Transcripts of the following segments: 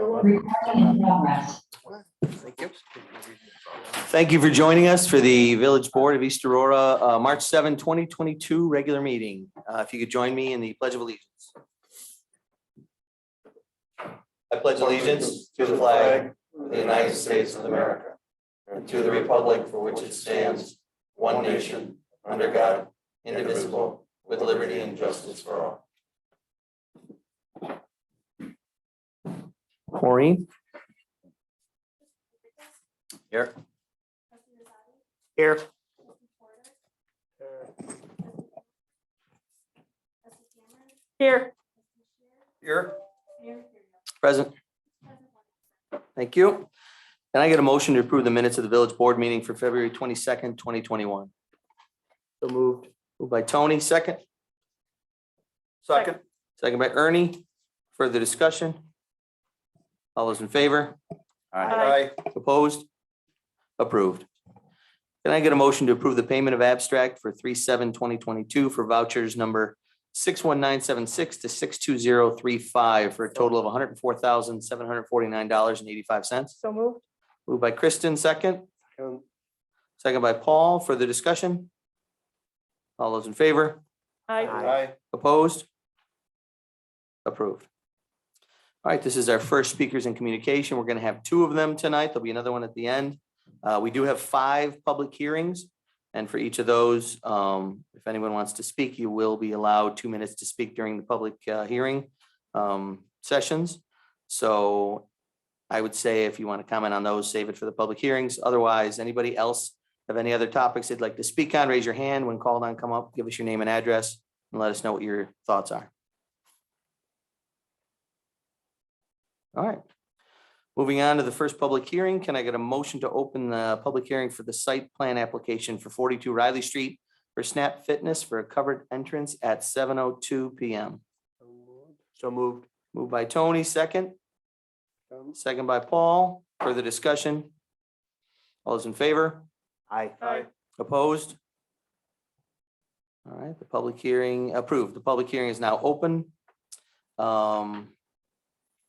Recording in progress. Thank you. Thank you for joining us for the Village Board of East Aurora, March 7, 2022 regular meeting. If you could join me in the Pledge of Allegiance. I pledge allegiance to the flag of the United States of America and to the republic for which it stands, one nation, under God, indivisible, with liberty and justice for all. Maureen? Here. Here. Here. Here. Present. Thank you. Can I get a motion to approve the minutes of the village board meeting for February 22nd, 2021? So moved. Moved by Tony, second. Second. Second by Ernie. Further discussion? All those in favor? Aye. Opposed? Approved. Can I get a motion to approve the payment of abstract for 3/7/2022 for vouchers number 61976 to 62035 for a total of $104,749.85? So moved. Moved by Kristen, second. Second by Paul. Further discussion? All those in favor? Aye. Opposed? Approved. All right, this is our first speakers in communication. We're going to have two of them tonight. There'll be another one at the end. We do have 5 public hearings, and for each of those, if anyone wants to speak, you will be allowed 2 minutes to speak during the public hearing sessions. So I would say if you want to comment on those, save it for the public hearings. Otherwise, anybody else have any other topics they'd like to speak on, raise your hand. When called on, come up, give us your name and address, and let us know what your thoughts are. All right. Moving on to the first public hearing, can I get a motion to open the public hearing for the site plan application for 42 Riley Street for Snap Fitness for a covered entrance at 7:02 p.m.? So moved. Moved by Tony, second. Second by Paul. Further discussion? All those in favor? Aye. Opposed? All right, the public hearing approved. The public hearing is now open.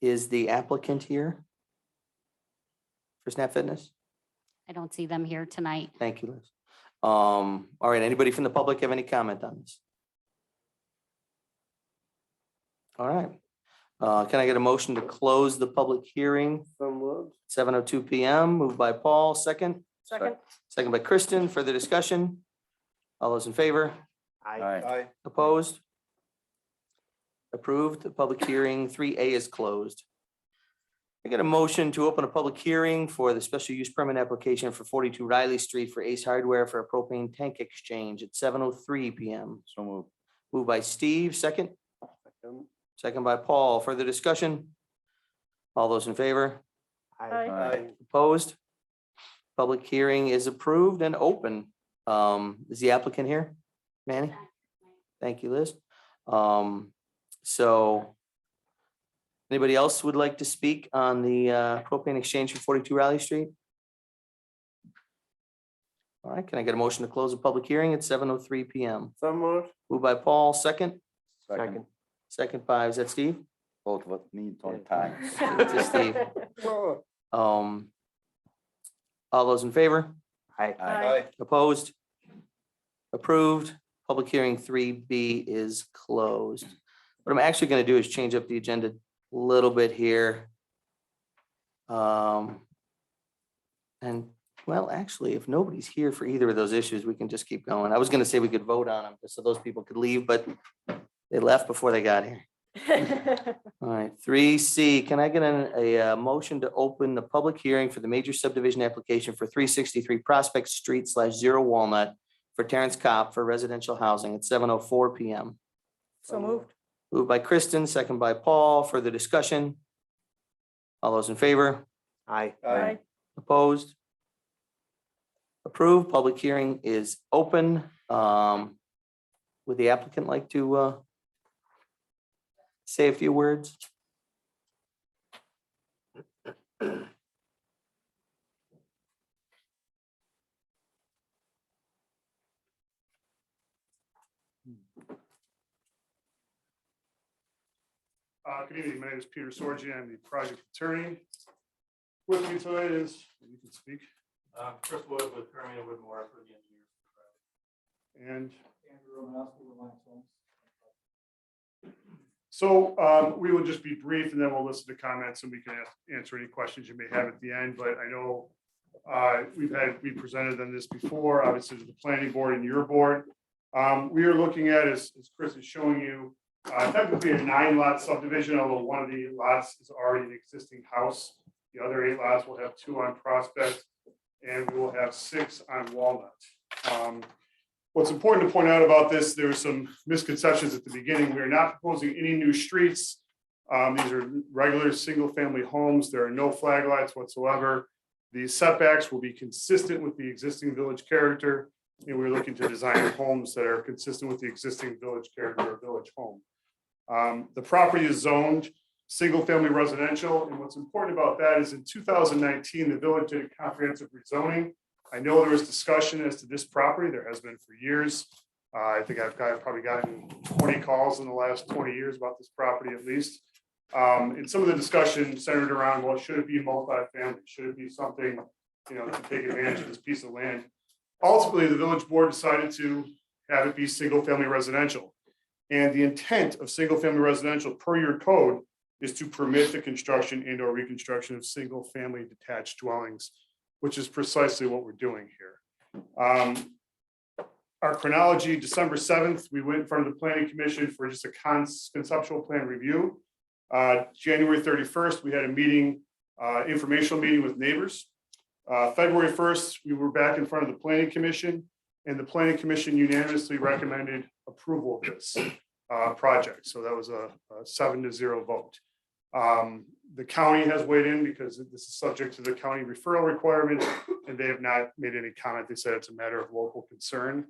Is the applicant here for Snap Fitness? I don't see them here tonight. Thank you, Liz. All right, anybody from the public have any comment on this? All right. Can I get a motion to close the public hearing? 7:02 p.m. Moved by Paul, second. Second. Second by Kristen. Further discussion? All those in favor? Aye. Opposed? Approved. The public hearing 3A is closed. I get a motion to open a public hearing for the special use permit application for 42 Riley Street for Ace Hardware for a propane tank exchange at 7:03 p.m. So moved. Moved by Steve, second. Second by Paul. Further discussion? All those in favor? Aye. Opposed? Public hearing is approved and open. Is the applicant here? Manny? Thank you, Liz. So anybody else would like to speak on the propane exchange for 42 Raleigh Street? All right, can I get a motion to close the public hearing at 7:03 p.m.? So moved. Moved by Paul, second. Second. Second by, is that Steve? Both of us need on time. To Steve. All those in favor? Aye. Opposed? Approved. Public hearing 3B is closed. What I'm actually going to do is change up the agenda a little bit here. And well, actually, if nobody's here for either of those issues, we can just keep going. I was going to say we could vote on them just so those people could leave, but they left before they got here. All right, 3C, can I get a motion to open the public hearing for the major subdivision application for 363 Prospect Street /0 Walnut for Terrence Kopp for residential housing at 7:04 p.m. So moved. Moved by Kristen, second by Paul. Further discussion? All those in favor? Aye. Opposed? Approved. Public hearing is open. Would the applicant like to say a few words? Good evening. My name is Peter Sorgi. I'm the project attorney. With me tonight is, you can speak, Chris Wood with Kermit Woodmore for the engineers. and so we will just be brief and then we'll listen to comments and we can answer any questions you may have at the end. But I know we presented on this before, obviously to the planning board and your board. We are looking at, as Chris is showing you, technically a 9-lot subdivision, although one of the lots is already an existing house. The other 8 lots will have 2 on Prospect and we will have 6 on Walnut. What's important to point out about this, there were some misconceptions at the beginning. We are not proposing any new streets. These are regular single-family homes. There are no flag lights whatsoever. The setbacks will be consistent with the existing village character, and we're looking to design homes that are consistent with the existing village character or village home. The property is zoned single-family residential, and what's important about that is in 2019, the village did a comprehensive rezoning. I know there was discussion as to this property. There has been for years. I think I've probably gotten 20 calls in the last 20 years about this property at least. And some of the discussion centered around, well, should it be multi-family? Should it be something, to take advantage of this piece of land? Ultimately, the village board decided to have it be single-family residential. And the intent of single-family residential per your code is to permit the construction and or reconstruction of single-family detached dwellings, which is precisely what we're doing here. Our chronology, December 7th, we went in front of the planning commission for just a conceptual plan review. January 31st, we had a meeting, informational meeting with neighbors. February 1st, we were back in front of the planning commission, and the planning commission unanimously recommended approval of this project. So that was a 7-0 vote. The county has weighed in because this is subject to the county referral requirement, and they have not made any comment. They said it's a matter of local concern.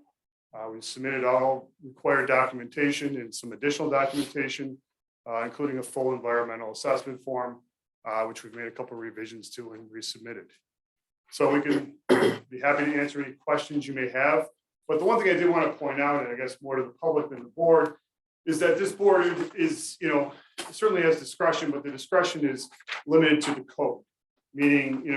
We submitted all required documentation and some additional documentation, including a full environmental assessment form, which we've made a couple of revisions to and resubmitted. So we can be happy to answer any questions you may have. But the one thing I did want to point out, and I guess more to the public than the board, is that this board is, certainly has discretion, but the discretion is limited to the code. Meaning,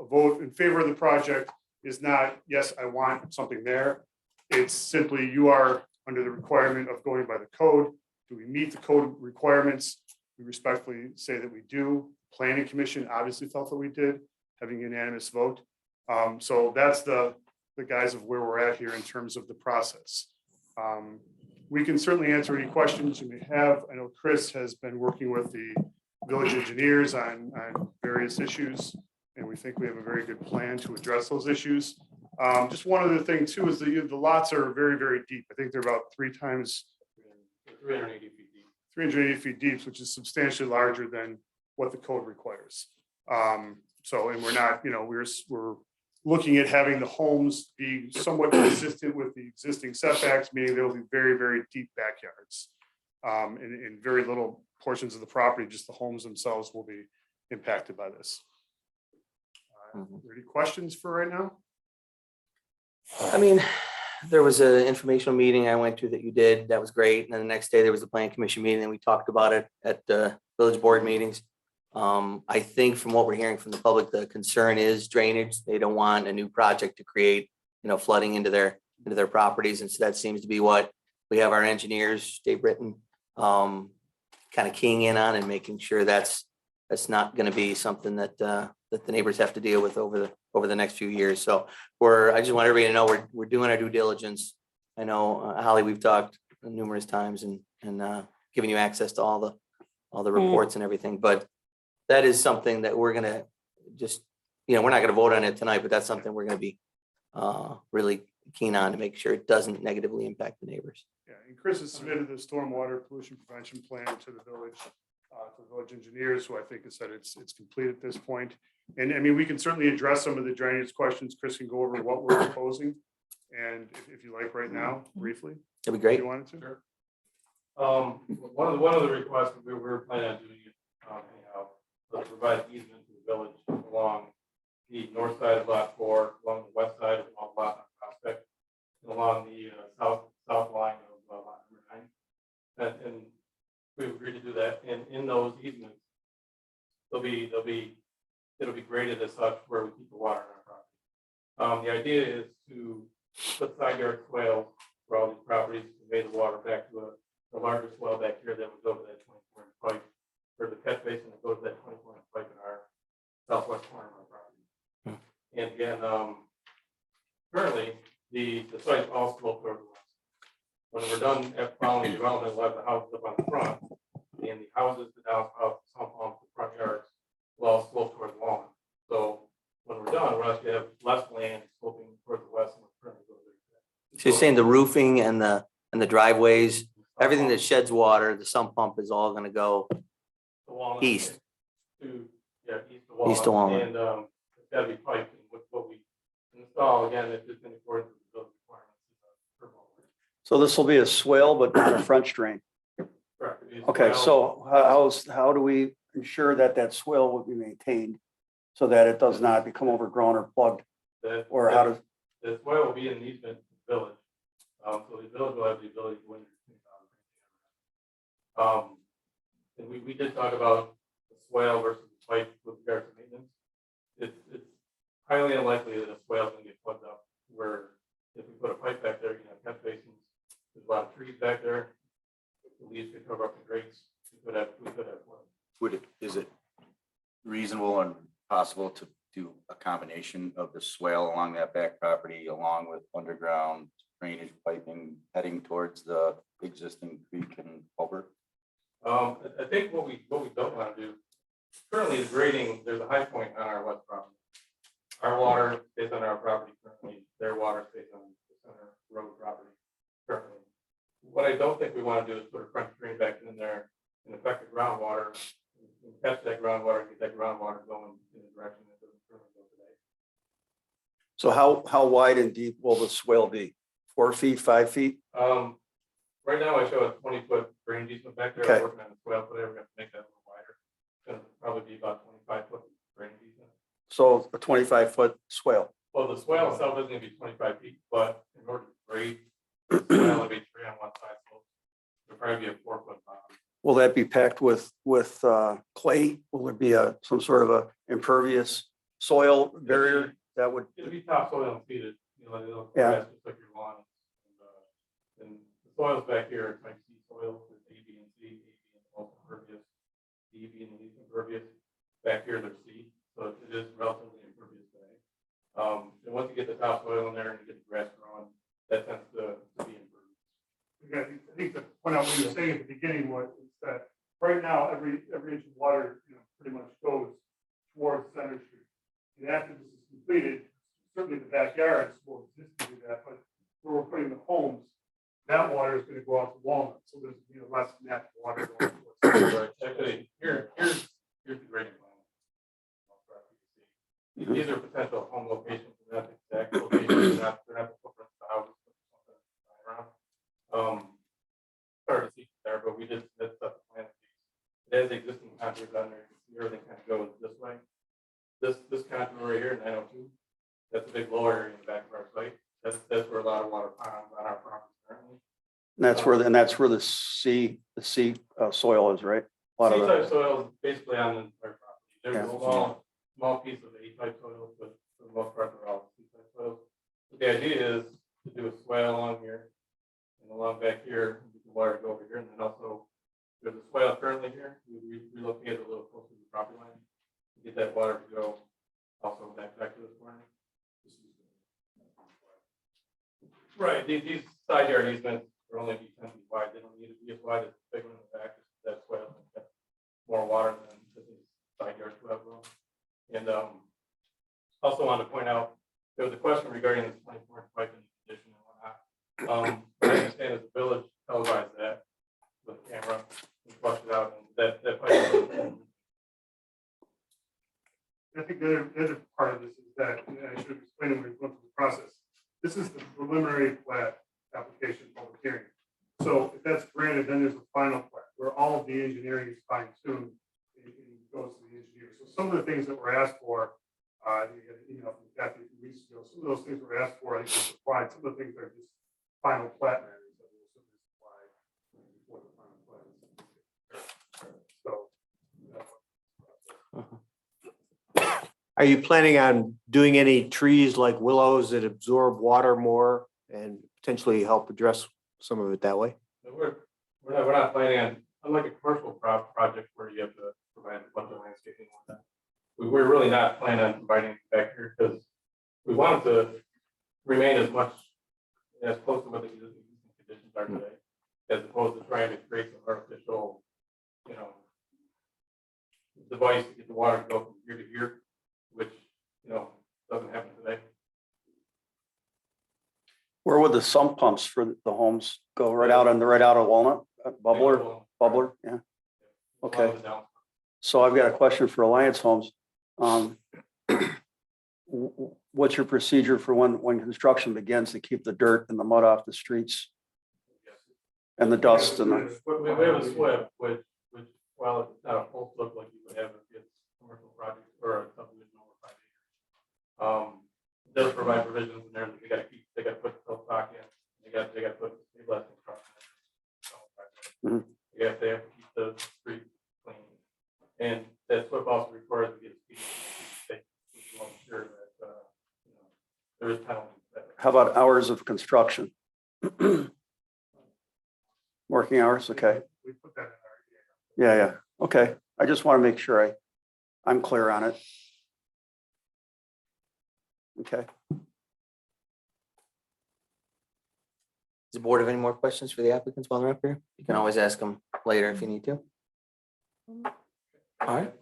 a vote in favor of the project is not, yes, I want something there. It's simply you are under the requirement of going by the code. Do we meet the code requirements? We respectfully say that we do. Planning commission obviously felt that we did, having a unanimous vote. So that's the guise of where we're at here in terms of the process. We can certainly answer any questions you may have. I know Chris has been working with the village engineers on various issues, and we think we have a very good plan to address those issues. Just one other thing too is the lots are very, very deep. I think they're about 3 times 380 feet deep. 380 feet deep, which is substantially larger than what the code requires. And we're not, we're looking at having the homes be somewhat consistent with the existing setbacks, meaning there will be very, very deep backyards. In very little portions of the property, just the homes themselves will be impacted by this. Any questions for right now? I mean, there was an informational meeting I went to that you did. That was great. And then the next day there was the planning commission meeting and we talked about it at the village board meetings. I think from what we're hearing from the public, the concern is drainage. They don't want a new project to create, flooding into their properties. And so that seems to be what we have our engineers, Dave Britton, kind of keying in on and making sure that's not going to be something that the neighbors have to deal with over the next few years. So I just want everybody to know we're doing our due diligence. I know, Holly, we've talked numerous times and giving you access to all the reports and everything, but that is something that we're gonna just, we're not gonna vote on it tonight, but that's something we're gonna be really keen on to make sure it doesn't negatively impact the neighbors. Yeah, and Chris has submitted the stormwater pollution prevention plan to the village engineers, who I think has said it's complete at this point. And I mean, we can certainly address some of the drainage questions. Chris can go over what we're proposing. And if you like right now, briefly. That'd be great. If you wanted to. Sure. One of the requests that we were planning on doing it anyhow, was to provide easement to the village along the north side of lot 4, along the west side of lot Prospect, and along the south line of lot number 9. And we've agreed to do that. And in those it'll be graded as such where we keep the water in our property. The idea is to put side yard swales for all these properties, to made the water back to a larger swale back here that would go to that 24-inch pipe, or the catch basin that goes to that 24-inch pipe in our southwest corner of our property. And again, currently, the site's all sloped toward the west. When we're done at following development, we'll have the houses up on the front, and the houses, the downspouts, the sump pumps, the front yards will all slope toward the lawn. So when we're done, we'll actually have less land sloping toward the west. And we're currently going there. So you're saying the roofing and the driveways, everything that sheds water, the sump pump is all gonna go The Walnut east. East to Walnut. East to Walnut. And it's gotta be piped, and with what we install, again, if it's in accordance with the building requirements. So this will be a swale, but not a French drain. Correct. It is Okay, well- so how do we ensure that that swale will be maintained so that it does not become overgrown or plugged? that- Or how does, The swale will be an easement to the village. So the village will have the ability to win. And we did talk about the swale versus the pipe with regards to maintenance. It's highly unlikely that a swale is gonna get plugged up, where if we put a pipe back there, you can have catch basins. There's a lot of trees back there. The leaves could cover up the grates. We could have flood. Is it reasonable and possible to do a combination of the swale along that back property along with underground drainage piping heading towards the existing creek and culvert? I think what we don't want to do, currently the grading, there's a high point on our west property. Our water is on our property currently, their water stays on the center road property currently. What I don't think we want to do is put a French drain back in there and affect the groundwater, and catch that groundwater, get that groundwater going in the direction that doesn't currently go today. so how wide and deep will the swale be? 4 feet, 5 feet? Right now I show a 20-foot drainage easement back there. Okay. I'm working on the swale today. We're gonna make that a little wider. It's gonna probably be about 25-foot drainage easement. So a 25-foot swale. Well, the swale itself isn't gonna be 25 feet, but in order to grade, the swale will be 3 on one side, so it'll probably be a 4-foot bottom. Will that be packed with clay? Will there be some sort of a impervious soil barrier that would? It'll be topsoil and seeded, you know, it'll Yeah. grass just like your lawn. And the soils back here are type C soil, there's A, B, and C, A, B, and most impervious, D, B, and least impervious. Back here, there's C, so it is relatively impervious today. And once you get the topsoil in there and you get the grass growing, that tends to be impervious. Again, I think the point out what you were saying at the beginning was is that right now, every inch of water, pretty much goes towards Center Street. And after this is completed, certainly the backyards will exist to do that, but where we're putting the homes, that water is gonna go out to Walnut, so there's, less natural water going towards. Right, actually, here's the grading plan. These are potential home locations, they're not the exact locations, they're not the footprints of the houses. Hard to see there, but we did submit stuff to plan. It has existing contours on there, you can see everything kind of goes this way. This contour right here, 902, that's a big lower area in the back of our site. That's where a lot of water ponds on our property currently. And that's where the C soil is, right? A lot of C-type soil is basically on the entire property. There's Yeah. a small piece of A-type soil, but for the most part, they're all C-type soils. But the idea is to do a swale along here and along back here, we can water go over here, and then also there's a swale currently here. We relocated a little closer to the property line to get that water to go also back to this corner. Right, these side yard easements are only be 10 feet wide. They don't need to be as wide as the big one in the back. That's why more water than these side yards will have room. And also wanted to point out, there was a question regarding this 24-inch pipe and condition and whatnot. What I understand is the village televised that with a camera and flushed it out, and that pipe. I think the other part of this is that, and I should explain when we went through the process. This is the preliminary plat application public hearing. So if that's granted, then there's a final plat where all of the engineering is fine tuned and goes to the engineer. So some of the things that were asked for, you get an email from Kathy a few weeks ago. Some of those things were asked for, I think were supplied. Some of the things are just final plat matters that will certainly supply before the final plat. So. Are you planning on doing any trees like willows that absorb water more and potentially help address some of it that way? We're not planning on, unlike a commercial project where you have to provide a bunch of landscaping and whatnot. We're really not planning on providing back here because we want it to remain as close to what the existing conditions are today, as opposed to trying to create some artificial, device to get the water to go from here to here, which, doesn't happen today. Where would the sump pumps for the homes go? Right out of Walnut? Bubbler, yeah. Okay. So I've got a question for Alliance Homes. What's your procedure for when construction begins to keep the dirt and the mud off the streets and the dust and the? We have a SWIP, which while it's not a full SWIP like you would have if it's a commercial project or a subdivision over 5 acres. It does provide provisions in there that they got to put the stock in. They got to put stabilized construction in. Mhm. They have to keep the street clean. And that SWIP also requires to get speed. To ensure that there is penalties. How about hours of construction? Working hours, okay. We put that in our. Yeah, okay. I just want to make sure I'm clear on it. Okay. Does the board have any more questions for the applicants while they're up here? You can always ask them later if you need to. All right.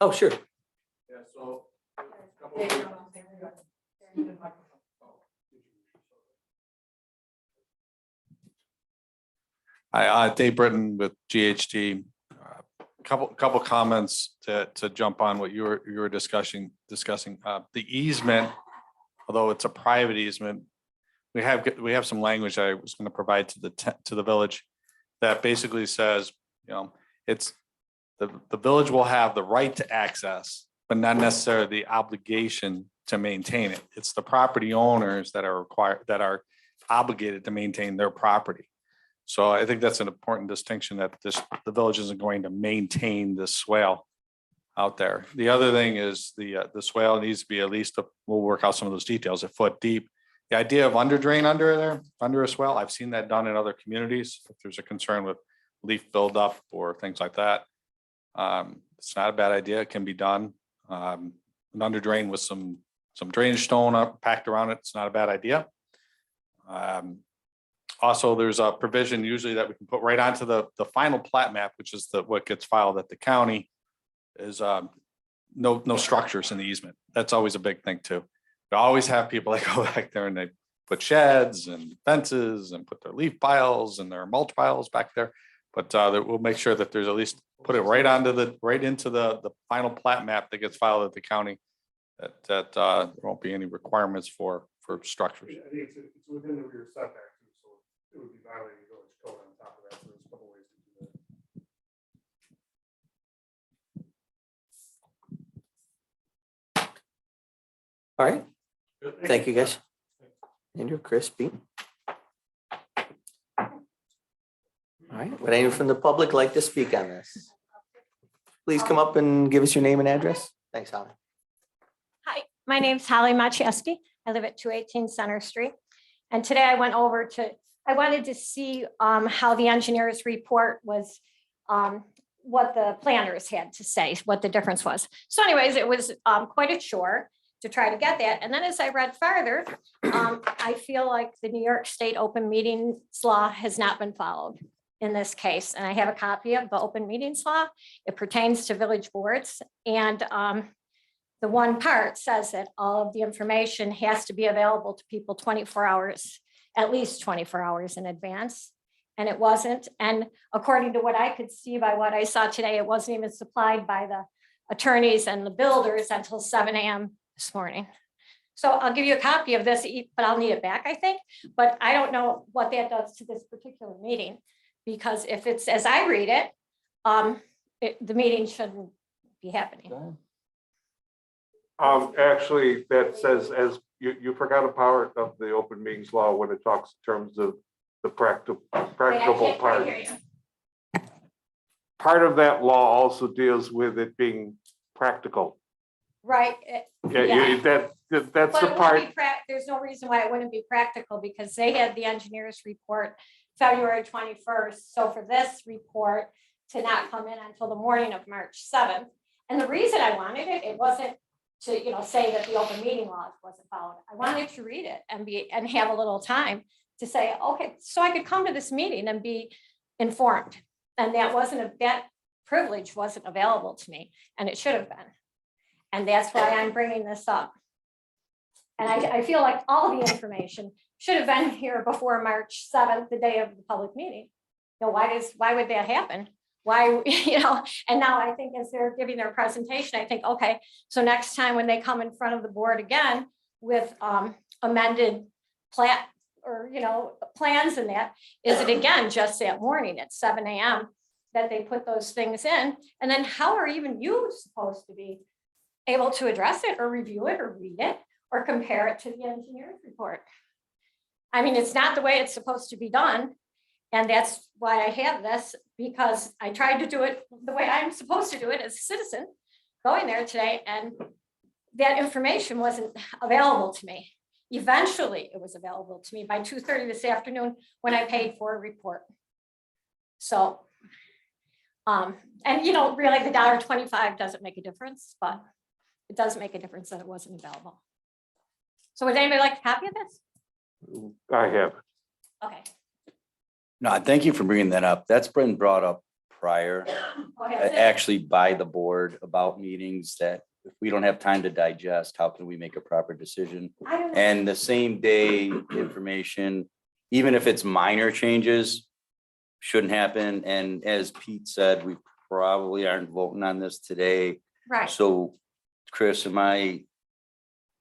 Oh, sure. Yeah, so. Hi, Dave Britton with GHD. Couple comments to jump on what you were discussing. The easement, although it's a private easement, we have some language I was going to provide to the village that basically says, it's the village will have the right to access, but not necessarily the obligation to maintain it. It's the property owners that are obligated to maintain their property. So I think that's an important distinction that the village isn't going to maintain this swale out there. The other thing is the swale needs to be at least, we'll work out some of those details, a foot deep. The idea of under drain under there, under a swale, I've seen that done in other communities. If there's a concern with leaf buildup or things like that, it's not a bad idea. It can be done. An under drain with some drainage stone packed around it, it's not a bad idea. Also, there's a provision usually that we can put right onto the final plat map, which is what gets filed at the county, is no structures in the easement. That's always a big thing too. We always have people that go back there and they put sheds and fences and put their leaf piles and their mulch piles back there. But we'll make sure that there's at least put it right into the final plat map that gets filed at the county. That there won't be any requirements for structures. I think it's within the rear setback too, so it would be violating village code on top of that. So there's a couple ways to do that. All right. Thank you, guys. Andrew, Chris, Pete. All right. Would anyone from the public like to speak on this? Please come up and give us your name and address. Thanks, Holly. Hi, my name's Holly Maciejewski. I live at 218 Center Street. And today I wanted to see how the engineer's report was, what the planners had to say, what the difference was. So anyways, it was quite a chore to try to get that. And then as I read farther, I feel like the New York State open meetings law has not been followed in this case. And I have a copy of the open meetings law. It pertains to village boards. And the one part says that all of the information has to be available to people 24 hours, at least 24 hours in advance. And it wasn't. And according to what I could see by what I saw today, it wasn't even supplied by the attorneys and the builders until 7 a.m. this morning. So I'll give you a copy of this, but I'll need it back, I think. But I don't know what that does to this particular meeting, because if it's as I read it, the meeting shouldn't be happening. Actually, that says, as you forgot a part of the open meetings law when it talks in terms of the practicable part. Part of that law also deals with it being practical. Right. That's But the it wouldn't part. be there's no reason why it wouldn't be practical because they had the engineer's report February 21st. So for this report to not come in until the morning of March 7th. And the reason I wanted it, it wasn't to, say that the open meeting laws wasn't followed. I wanted to read it and have a little time to say, okay, so I could come to this meeting and be informed. And that privilege wasn't available to me, and it should have been. And that's why I'm bringing this up. And I feel like all the information should have been here before March 7th, the day of the public meeting. Why would that happen? Why, and now I think as they're giving their presentation, I think, okay, so next time when they come in front of the board again with amended plat or, plans and that, is it again just that morning at 7 a.m. that they put those things in? And then how are even you supposed to be able to address it or review it or read it or compare it to the engineer's report? I mean, it's not the way it's supposed to be done. And that's why I have this, because I tried to do it the way I'm supposed to do it as a citizen, going there today, and that information wasn't available to me. Eventually, it was available to me by 2:30 this afternoon when I paid for a report. So, and really the $1.25 doesn't make a difference, but it does make a difference that it wasn't available. So would anybody like a copy of this? I have. Okay. No, thank you for bringing that up. That's been brought up prior, actually by the board about meetings that if we don't have time to digest, how can we make a proper decision? I don't know. And the same day information, even if it's minor changes, shouldn't happen. And as Pete said, we probably aren't voting on this today. Right. So Chris, am I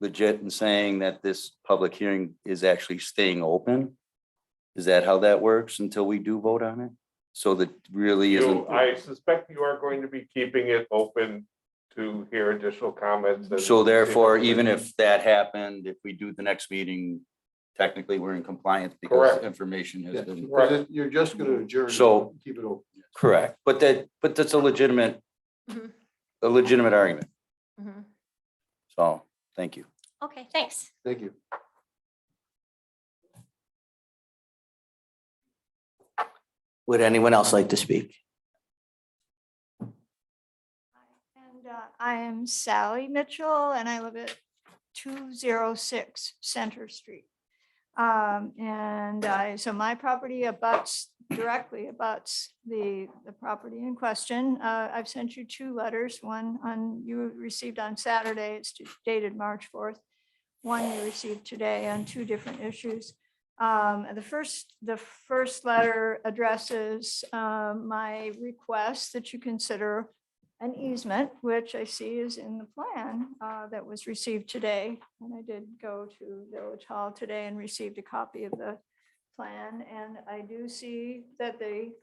legit in saying that this public hearing is actually staying open? Is that how that works until we do vote on it? So that really isn't. I suspect you are going to be keeping it open to hear additional comments. So therefore, even if that happened, if we do the next meeting, technically we're in compliance because Correct. information has been. Right. You're just going to adjourn. So- Keep it open. Correct, but that's a legitimate Mhm. argument. Mhm. So, thank you. Okay, thanks. Thank you. Would anyone else like to speak? And I am Sally Mitchell and I live at 206 Center Street. So my property directly abuts the property in question. I've sent you 2 letters, one you received on Saturday, it's dated March 4th. One you received today on 2 different issues. The first letter addresses my request that you consider an easement, which I see is in the plan that was received today. And I did go to Village Hall today and received a copy of the plan. And I do see that the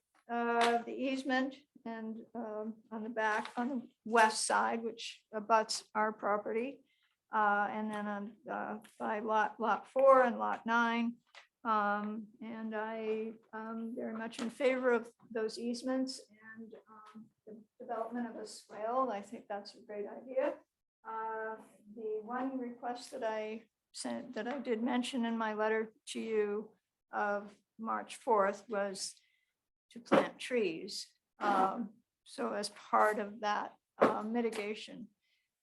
easement and on the back, on the west side, which abuts our property, and then on by lot 4 and lot 9. And I am very much in favor of those easements and the development of a swale. I think that's a great idea. The one request that I sent, that I did mention in my letter to you of March 4th was to plant trees. So as part of that mitigation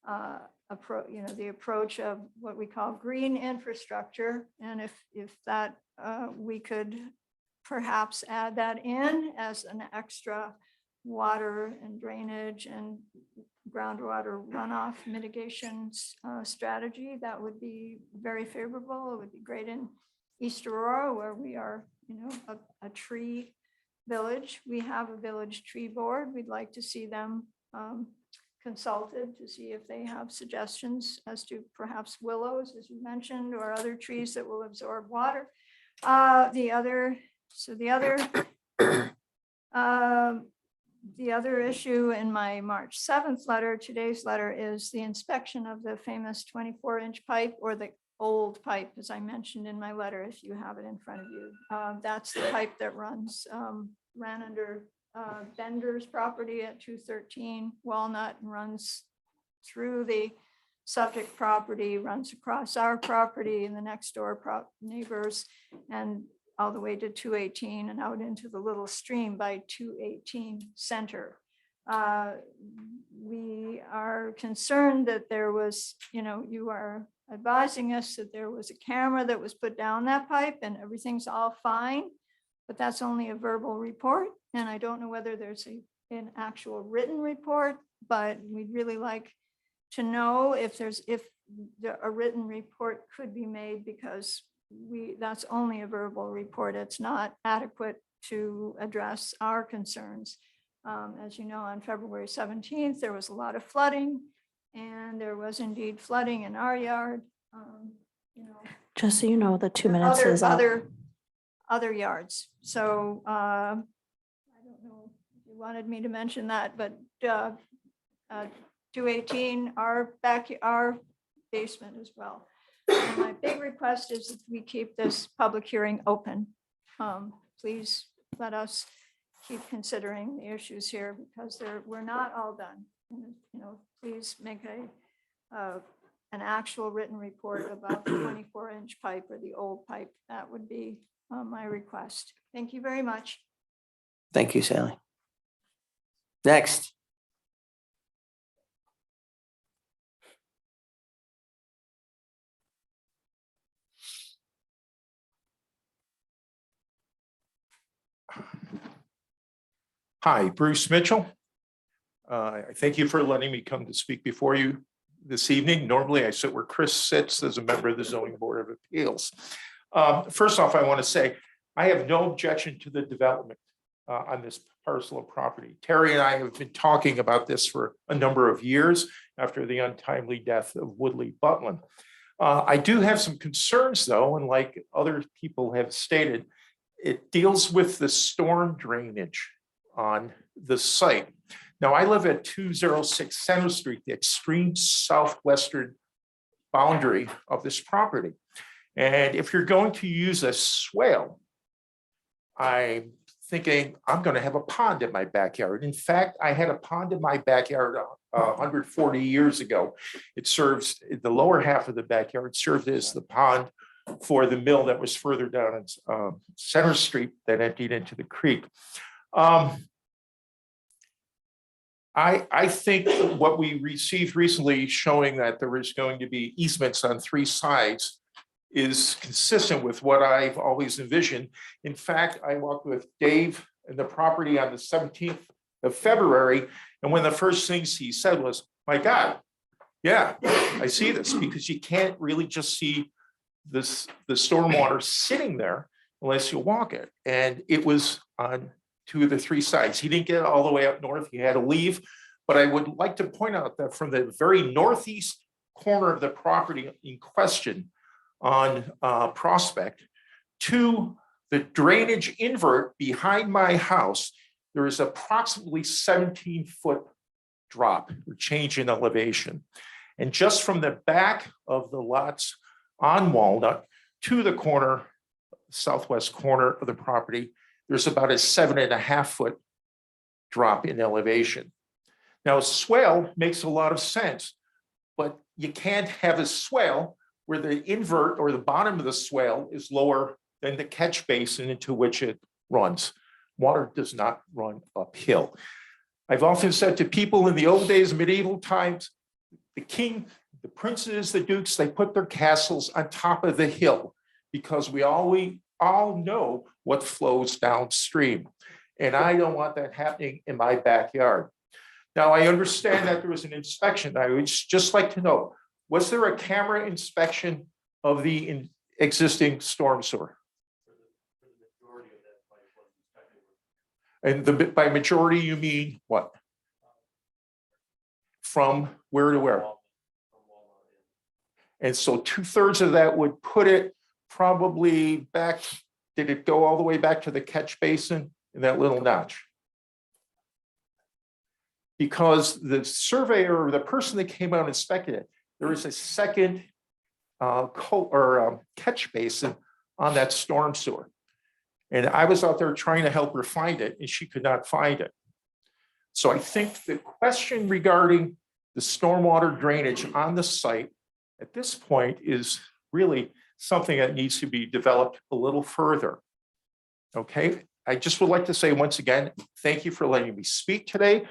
the approach of what we call green infrastructure. And if that we could perhaps add that in as an extra water and drainage and groundwater runoff mitigation strategy, that would be very favorable. It would be great in East Aurora, where we are, a tree village. We have a village tree board. We'd like to see them consulted to see if they have suggestions as to perhaps willows, as you mentioned, or other trees that will absorb water. The other issue in my March 7th letter, today's letter, is the inspection of the famous 24-inch pipe, or the old pipe, as I mentioned in my letter, if you have it in front of you. That's the pipe that ran under Bender's property at 213 Walnut and runs through the subject property runs across our property and the next door neighbors and all the way to 218 and out into the little stream by 218 Center. We are concerned that there was, you are advising us that there was a camera that was put down that pipe and everything's all fine, but that's only a verbal report. And I don't know whether there's an actual written report, but we'd really like to know if a written report could be made, because that's only a verbal report. It's not adequate to address our concerns. As you know, on February 17th, there was a lot of flooding, and there was indeed flooding in our yard. Just so you know, the 2 minutes is up. Other yards. So I don't know if you wanted me to mention that, but 218, our basement as well. And my big request is that we keep this public hearing open. Please let us keep considering the issues here, because we're not all done. And, please make an actual written report about the 24-inch pipe or the old pipe. That would be my request. Thank you very much. Thank you, Sally. Next. Hi, Bruce Mitchell. I thank you for letting me come to speak before you this evening. Normally I sit where Chris sits as a member of the Zoning Board of Appeals. First off, I want to say I have no objection to the development on this parcel of property. Terry and I have been talking about this for a number of years after the untimely death of Woodley Butland. I do have some concerns though, and like other people have stated, it deals with the storm drainage on the site. Now, I live at 206 Center Street, the extreme southwestern boundary of this property. And if you're going to use a swale, I'm thinking I'm going to have a pond in my backyard. In fact, I had a pond in my backyard 140 years ago. It serves, the lower half of the backyard served as the pond for the mill that was further down Center Street that emptied into the creek. I think what we received recently showing that there is going to be easements on 3 sides is consistent with what I've always envisioned. In fact, I walked with Dave and the property on the 17th of February, and one of the first things he said was, "My God, yeah, I see this," because you can't really just see the stormwater sitting there unless you walk it. And it was on 2 of the 3 sides. He didn't get all the way up north. He had to leave. But I would like to point out that from the very northeast corner of the property in question on Prospect to the drainage invert behind my house, there is approximately 17-foot drop or change in elevation. And just from the back of the lots on Walnut to the corner, southwest corner of the property, there's about a 7.5-foot drop in elevation. Now, a swale makes a lot of sense, but you can't have a swale where the invert or the bottom of the swale is lower than the catch basin into which it runs. Water does not run uphill. I've often said to people in the old days, medieval times, the king, the princes, the dukes, they put their castles on top of the hill because we all know what flows downstream. And I don't want that happening in my backyard. Now, I understand that there was an inspection. I would just like to know, was there a camera inspection of the existing storm sewer? And by majority, you mean what? From where to where? And so 2/3 of that would put it probably back. Did it go all the way back to the catch basin in that little notch? Because the surveyor or the person that came out and inspected it, there is a second catch basin on that storm sewer. And I was out there trying to help her find it, and she could not find it. So I think the question regarding the stormwater drainage on the site at this point is really something that needs to be developed a little further. Okay, I just would like to say once again, thank you for letting me speak today.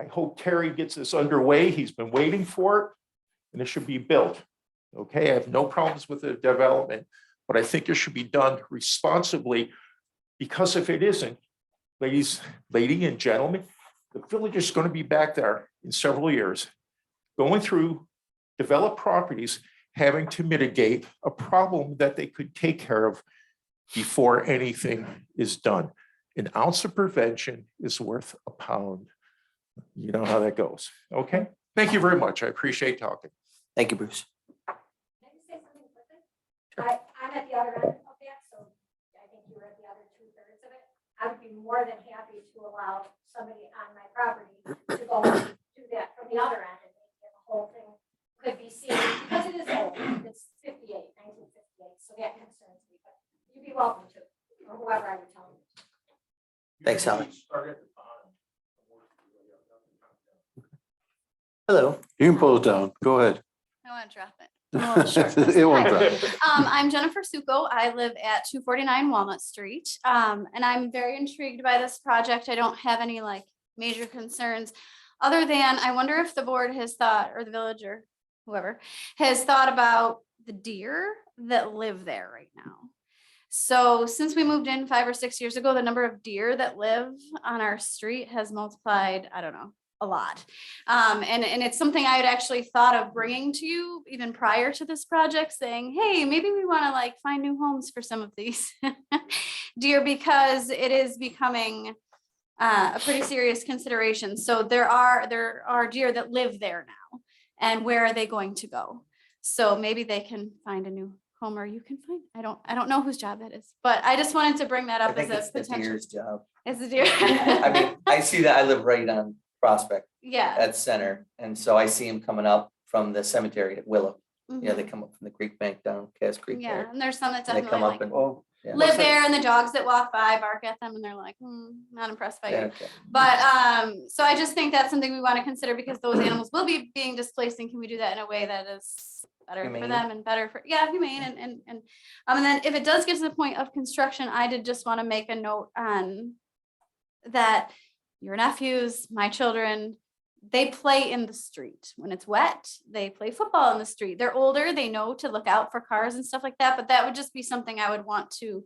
I hope Terry gets this underway. He's been waiting for it, and it should be built. Okay, I have no problems with the development, but I think it should be done responsibly, because if it isn't, lady and gentlemen, the village is going to be back there in several years, going through developed properties, having to mitigate a problem that they could take care of before anything is done. An ounce of prevention is worth a pound. You know how that goes. Okay, thank you very much. I appreciate talking. Thank you, Bruce. Can I just say something quickly? I'm at the other end of that, so I think you were at the other 2/3 of it. I would be more than happy to allow somebody on my property to go and do that from the other end and make it the whole thing could be seen, because it is old. It's 1958, so that concerns me, but you'd be welcome to, or whoever I would tell you. Thanks, Sally. Hello. You can pull it down. Go ahead. I want to drop it. Oh, sure. It won't Hi. drop. I'm Jennifer Suko. I live at 249 Walnut Street. And I'm very intrigued by this project. I don't have any like major concerns other than I wonder if the board has thought, or the village or whoever has thought about the deer that live there right now. So since we moved in 5 or 6 years ago, the number of deer that live on our street has multiplied, I don't know, a lot. And it's something I had actually thought of bringing to you even prior to this project, saying, hey, maybe we want to like find new homes for some of these deer, because it is becoming a pretty serious consideration. So there are deer that live there now, and where are they going to go? So maybe they can find a new home, or you can find, I don't know whose job that is, but I just wanted to bring that I up think as it's a the potential. deer's job. It's a deer. I mean, I see that. I live right on Prospect Yeah. at Center. And so I see them coming up from the cemetery at Willow. Yeah, Mhm. they come up from the creek bank down Cass Creek Yeah, there. and there's some that And they definitely come up like and, Oh, yeah. live there, and the dogs that walk by bark at them, and they're like, not impressed by Yeah, you. okay. But so I just think that's something we want to consider, because those animals will be being displaced, and can we do that in a way that is better for Humane. them and better for, yeah, humane, and then if it does get to the point of construction, I did just want to make a note on that your nephews, my children, they play in the street. When it's wet, they play football in the street. They're older, they know to look out for cars and stuff like that, but that would just be something I would want to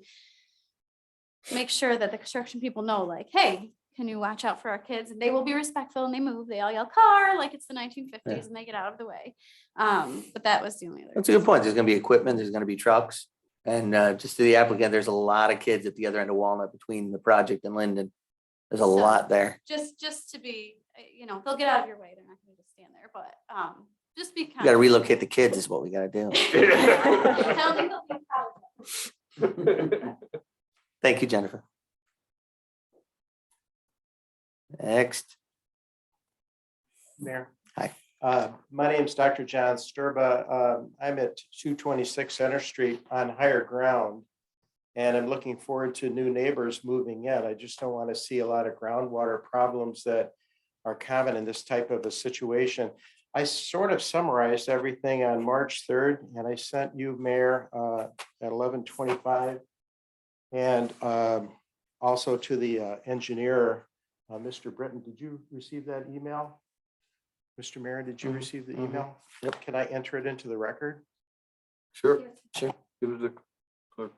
make sure that the construction people know, like, hey, can you watch out for our kids? And they will be respectful, and they move, they all yell car like it's the 1950s, Yeah. and they get out of the way. But that was the only other. That's a good point. There's gonna be equipment, there's gonna be trucks. And just to the applicant, there's a lot of kids at the other end of Walnut between the project and Linden. There's a So, lot there. Just to be, they'll get out of your way. They're not gonna just stand there, but just be We kind. gotta relocate the kids is what we gotta do. Tell them they'll be proud. Thank you, Jennifer. Next. Mayor. Hi. My name's Dr. John Sturba. I'm at 226 Center Street on higher ground. And I'm looking forward to new neighbors moving in. I just don't want to see a lot of groundwater problems that are common in this type of a situation. I sort of summarized everything on March 3rd, and I sent you, Mayor, at 11:25. And also to the engineer, Mr. Britton. Did you receive that email? Mr. Mayor, did you receive the email? Yep. Can I enter it into the record? Sure. Sure. Give it a clerk.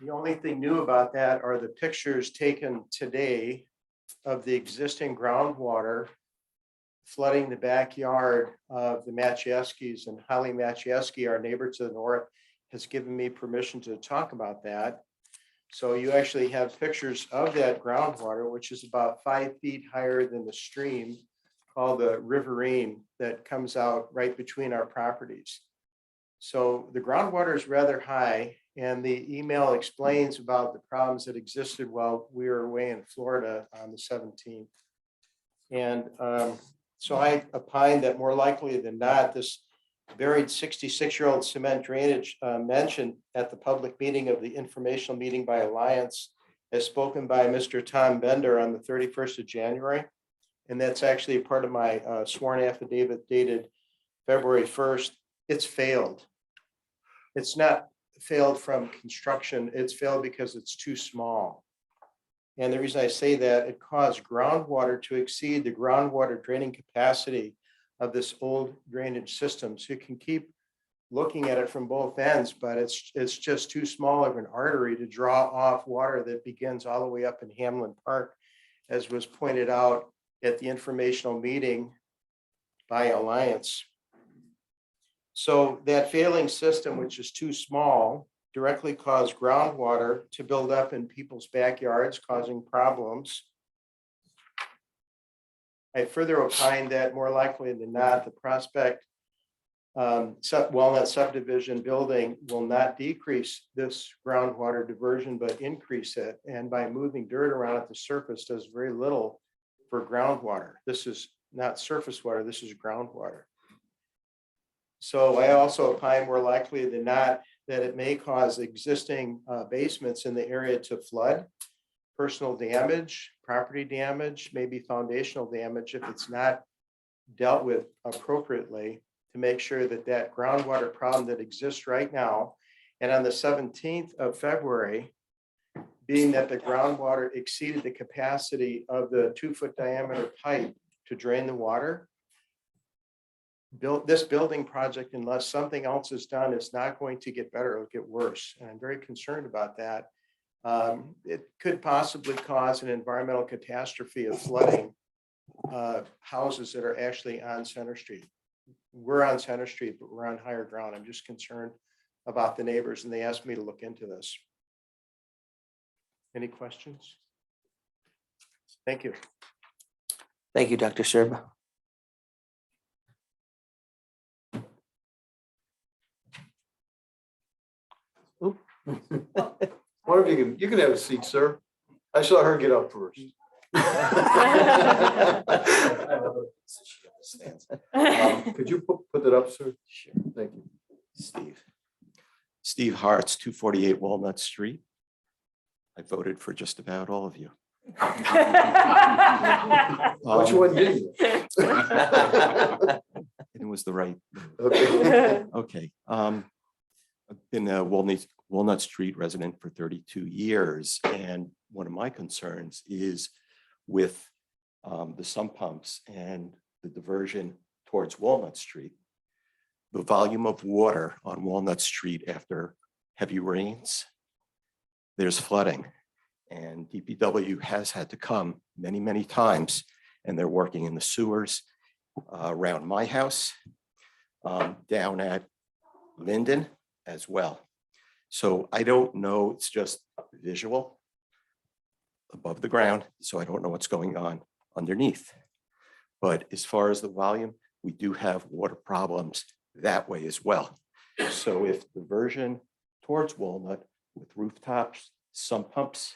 The only thing new about that are the pictures taken today of the existing groundwater flooding the backyard of the Maciejewskis, and Holly Maciejewski, our neighbor to the north, has given me permission to talk about that. So you actually have pictures of that groundwater, which is about 5 feet higher than the stream called the Riverine that comes out right between our properties. So the groundwater is rather high, and the email explains about the problems that existed while we were away in Florida on the 17th. And so I opine that more likely than not, this buried 66-year-old cement drainage mentioned at the public meeting of the informational meeting by Alliance as spoken by Mr. Tom Bender on the 31st of January. And that's actually part of my sworn affidavit dated February 1st. It's failed. It's not failed from construction. It's failed because it's too small. And the reason I say that, it caused groundwater to exceed the groundwater draining capacity of this old drainage system. So you can keep looking at it from both ends, but it's just too small of an artery to draw off water that begins all the way up in Hamlin Park, as was pointed out at the informational meeting by Alliance. So that failing system, which is too small, directly caused groundwater to build up in people's backyards, causing problems. I further opine that more likely than not, the Prospect Walnut subdivision building will not decrease this groundwater diversion, but increase it. And by moving dirt around at the surface does very little for groundwater. This is not surface water, this is groundwater. So I also opine more likely than not that it may cause existing basements in the area to flood, personal damage, property damage, maybe foundational damage if it's not dealt with appropriately to make sure that that groundwater problem that exists right now. And on the 17th of February, being that the groundwater exceeded the capacity of the 2-foot diameter pipe to drain the water, this building project, unless something else is done, is not going to get better, it'll get worse. And I'm very concerned about that. It could possibly cause an environmental catastrophe of flooding houses that are actually on Center Street. We're on Center Street, but we're on higher ground. I'm just concerned about the neighbors, and they asked me to look into this. Any questions? Thank you. Thank you, Dr. Serba. One of you can have a seat, sir. I saw her get up first. Could you put that up, sir? Sure. Thank you. Steve Hartz, 248 Walnut Street. I voted for just about all of you. Which one did you? It was the right. Okay. Okay. I've been a Walnut Street resident for 32 years. And one of my concerns is with the sump pumps and the diversion towards Walnut Street. The volume of water on Walnut Street after heavy rains, there's flooding. And DPW has had to come many, many times, and they're working in the sewers around my house, down at Linden as well. So I don't know, it's just visual above the ground, so I don't know what's going on underneath. But as far as the volume, we do have water problems that way as well. So if diversion towards Walnut with rooftops, sump pumps,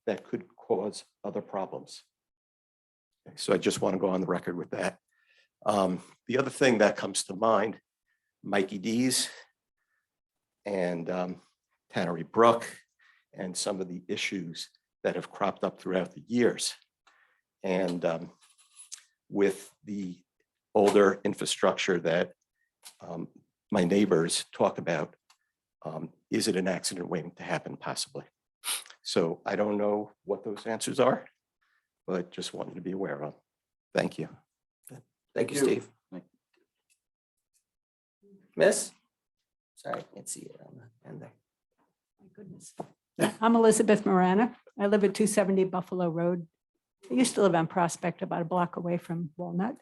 that could cause other problems. So I just want to go on the record with that. The other thing that comes to mind, Mikey D's and Tannery Brook and some of the issues that have cropped up throughout the years. And with the older infrastructure that my neighbors talk about, is it an accident waiting to happen possibly? So I don't know what those answers are, but just wanted to be aware of them. Thank you. Thank you, Steve. Miss? Sorry, I can't see it on the end there. My goodness. I'm Elizabeth Morana. I live at 270 Buffalo Road. I used to live on Prospect, about a block away from Walnut.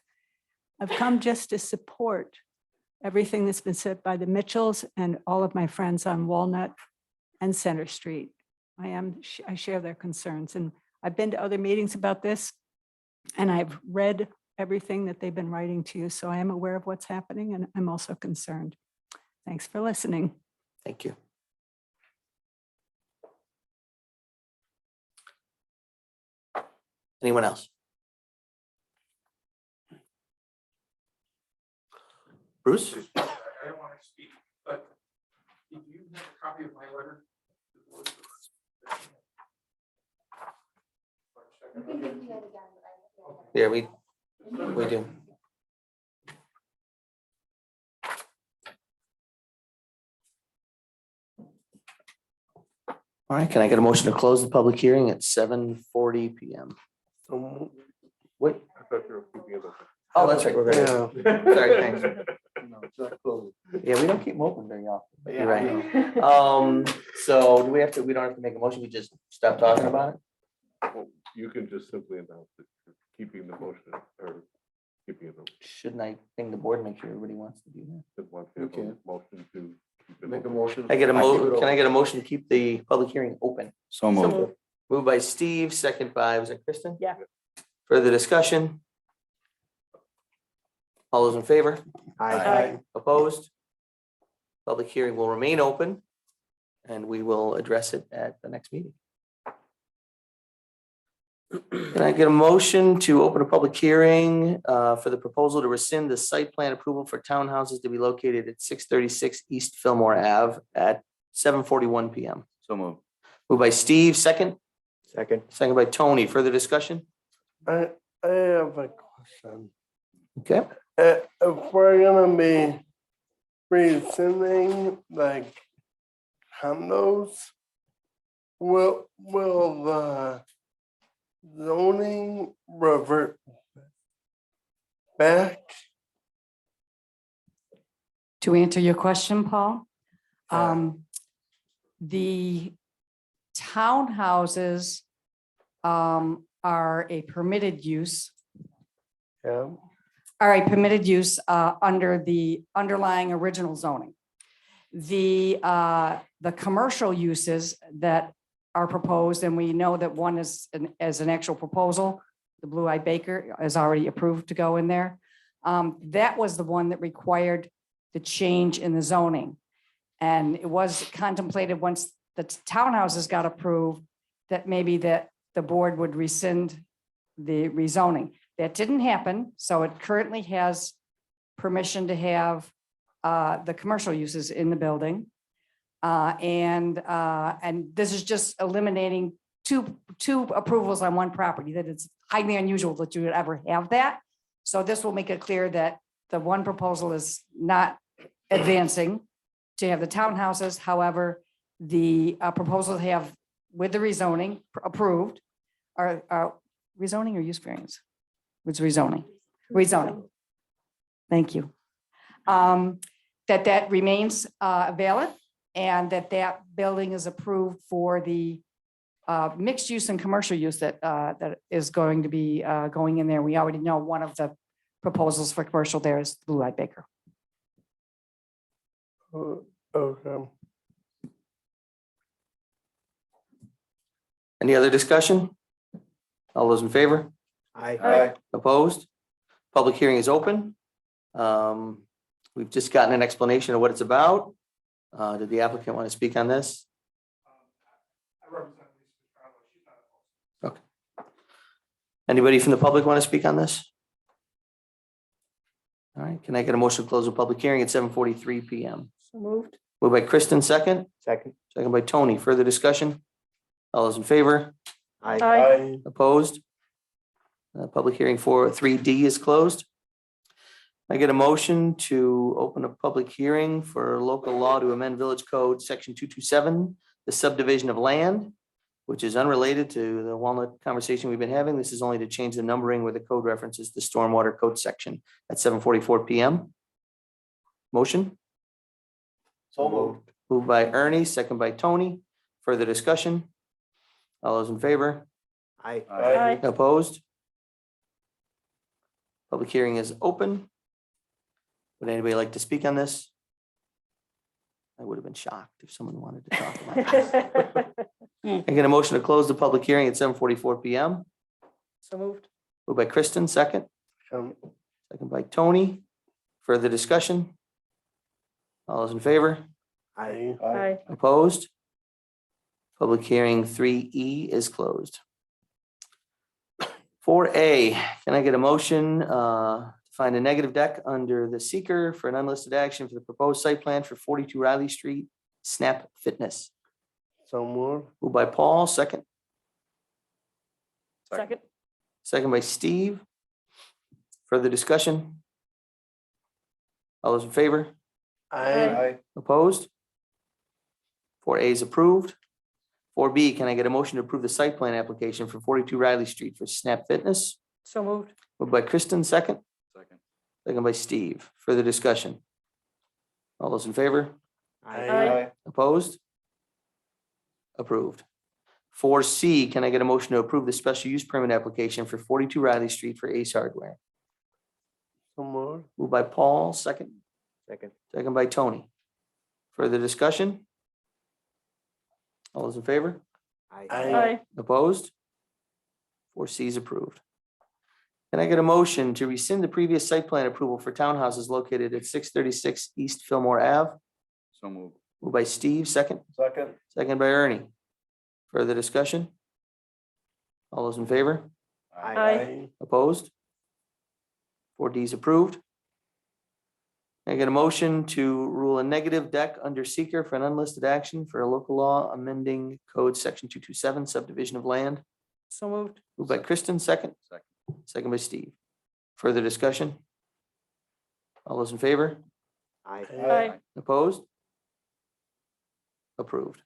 I've come just to support everything that's been said by the Mitchells and all of my friends on Walnut and Center Street. I share their concerns, and I've been to other meetings about this, and I've read everything that they've been writing to you, so I am aware of what's happening, and I'm also concerned. Thanks for listening. Thank you. Anyone else? Bruce? copy of my letter? Yeah, we do. All right, can I get a motion to close the public hearing at 7:40 PM? Wait, I thought you were keeping it open. oh, that's right. We're gonna, sorry, thanks. No, it's not closed. Yeah, we don't keep them open very often. but You're Yeah, I right. So do we have to, we don't have to make a motion, we just stop talking about it? Well, you can just simply announce that you're keeping the motion or keeping it open. Shouldn't I ping the board, and make sure everybody wants to do that? Just want to have a motion to keep it Make a open. motion. I get a can I get a motion to keep the public hearing open? So moved. Moved by Steve, second by, was it Kristen? Yeah. Further discussion? All those in favor? Aye. Opposed? Public hearing will remain open and we will address it at the next meeting. Can I get a motion to open a public hearing for the proposal to rescind the site plan approval for townhouses to be located at 636 East Fillmore Ave at 7:41 PM? So moved. Moved by Steve, second, Second. second by Tony. Further discussion? I have a question. Okay. If we're gonna be rescinding like condos, will the zoning revert back? To answer your question, Paul, Yeah. the townhouses are a permitted use, Yeah. under the underlying original zoning. The commercial uses that are proposed, and we know that one is as an actual proposal, the Blue Eye Baker is already approved to go in there. That was the one that required the change in the zoning. And it was contemplated once the townhouses got approved, that maybe that the board would rescind the rezoning. That didn't happen, so it currently has permission to have the commercial uses in the building. And this is just eliminating two approvals on one property, that it's highly unusual that you would ever have that. So this will make it clear that the one proposal is not advancing to have the townhouses. However, the proposals have with the rezoning approved, are rezoning or use variance? It's rezoning, rezoning. Thank you. That remains valid, and that building is approved for the mixed use and commercial use that is going to be going in there. We already know one of the proposals for commercial there is Blue Eye Baker. Okay. Any other discussion? All those in favor? Aye. Opposed? Public hearing is open. We've just gotten an explanation of what it's about. Did the applicant want to speak on this? I represent Lisa Chicago. She's not opposed. Okay. Anybody from the public want to speak on this? All right, can I get a motion to close the public hearing at 7:43 PM? So moved. Moved by Kristen, second, Second. second by Tony. Further discussion? All those in favor? Aye. Opposed? Public hearing for 3D is closed. I get a motion to open a public hearing for local law to amend Village Code Section 227, the subdivision of land, which is unrelated to the Walnut conversation we've been having. This is only to change the numbering where the code references the stormwater code section at 7:44 PM. Motion? So moved. Moved by Ernie, second by Tony. Further discussion? All those in favor? Aye. Opposed? Public hearing is open. Would anybody like to speak on this? I would have been shocked if someone wanted to talk about this. I get a motion to close the public hearing at 7:44 PM. So moved. Moved by Kristen, second, second by Tony. Further discussion? All those in favor? Aye. Opposed? Public hearing 3E is closed. 4A, can I get a motion to find a negative deck under the seeker for an unlisted action for the proposed site plan for 42 Riley Street Snap Fitness. So more. Moved by Paul, second. Second. Second by Steve. Further discussion? All those in favor? Aye. Opposed? 4A is approved. 4B, can I get a motion to approve the site plan application for 42 Riley Street for Snap Fitness? So moved. Moved by Kristen, second. Second. Second by Steve. Further discussion? All those in favor? Aye. Opposed? Approved. 4C, can I get a motion to approve the special use permit application for 42 Riley Street for Ace Hardware? So more. Moved by Paul, second. Second. Second by Tony. Further discussion? All those in favor? Aye. Opposed? 4C is approved. Can I get a motion to rescind the previous site plan approval for townhouses located at 636 East Fillmore Ave? So moved. Moved by Steve, second. Second. Second by Ernie. Further discussion? All those in favor? Aye. Opposed? 4D is approved. Can I get a motion to rule a negative deck under seeker for an unlisted action for a local law amending code section 227 subdivision of land? So moved. Moved by Kristen, second. Second. Second by Steve. Further discussion? All those in favor? Aye. Opposed? Approved.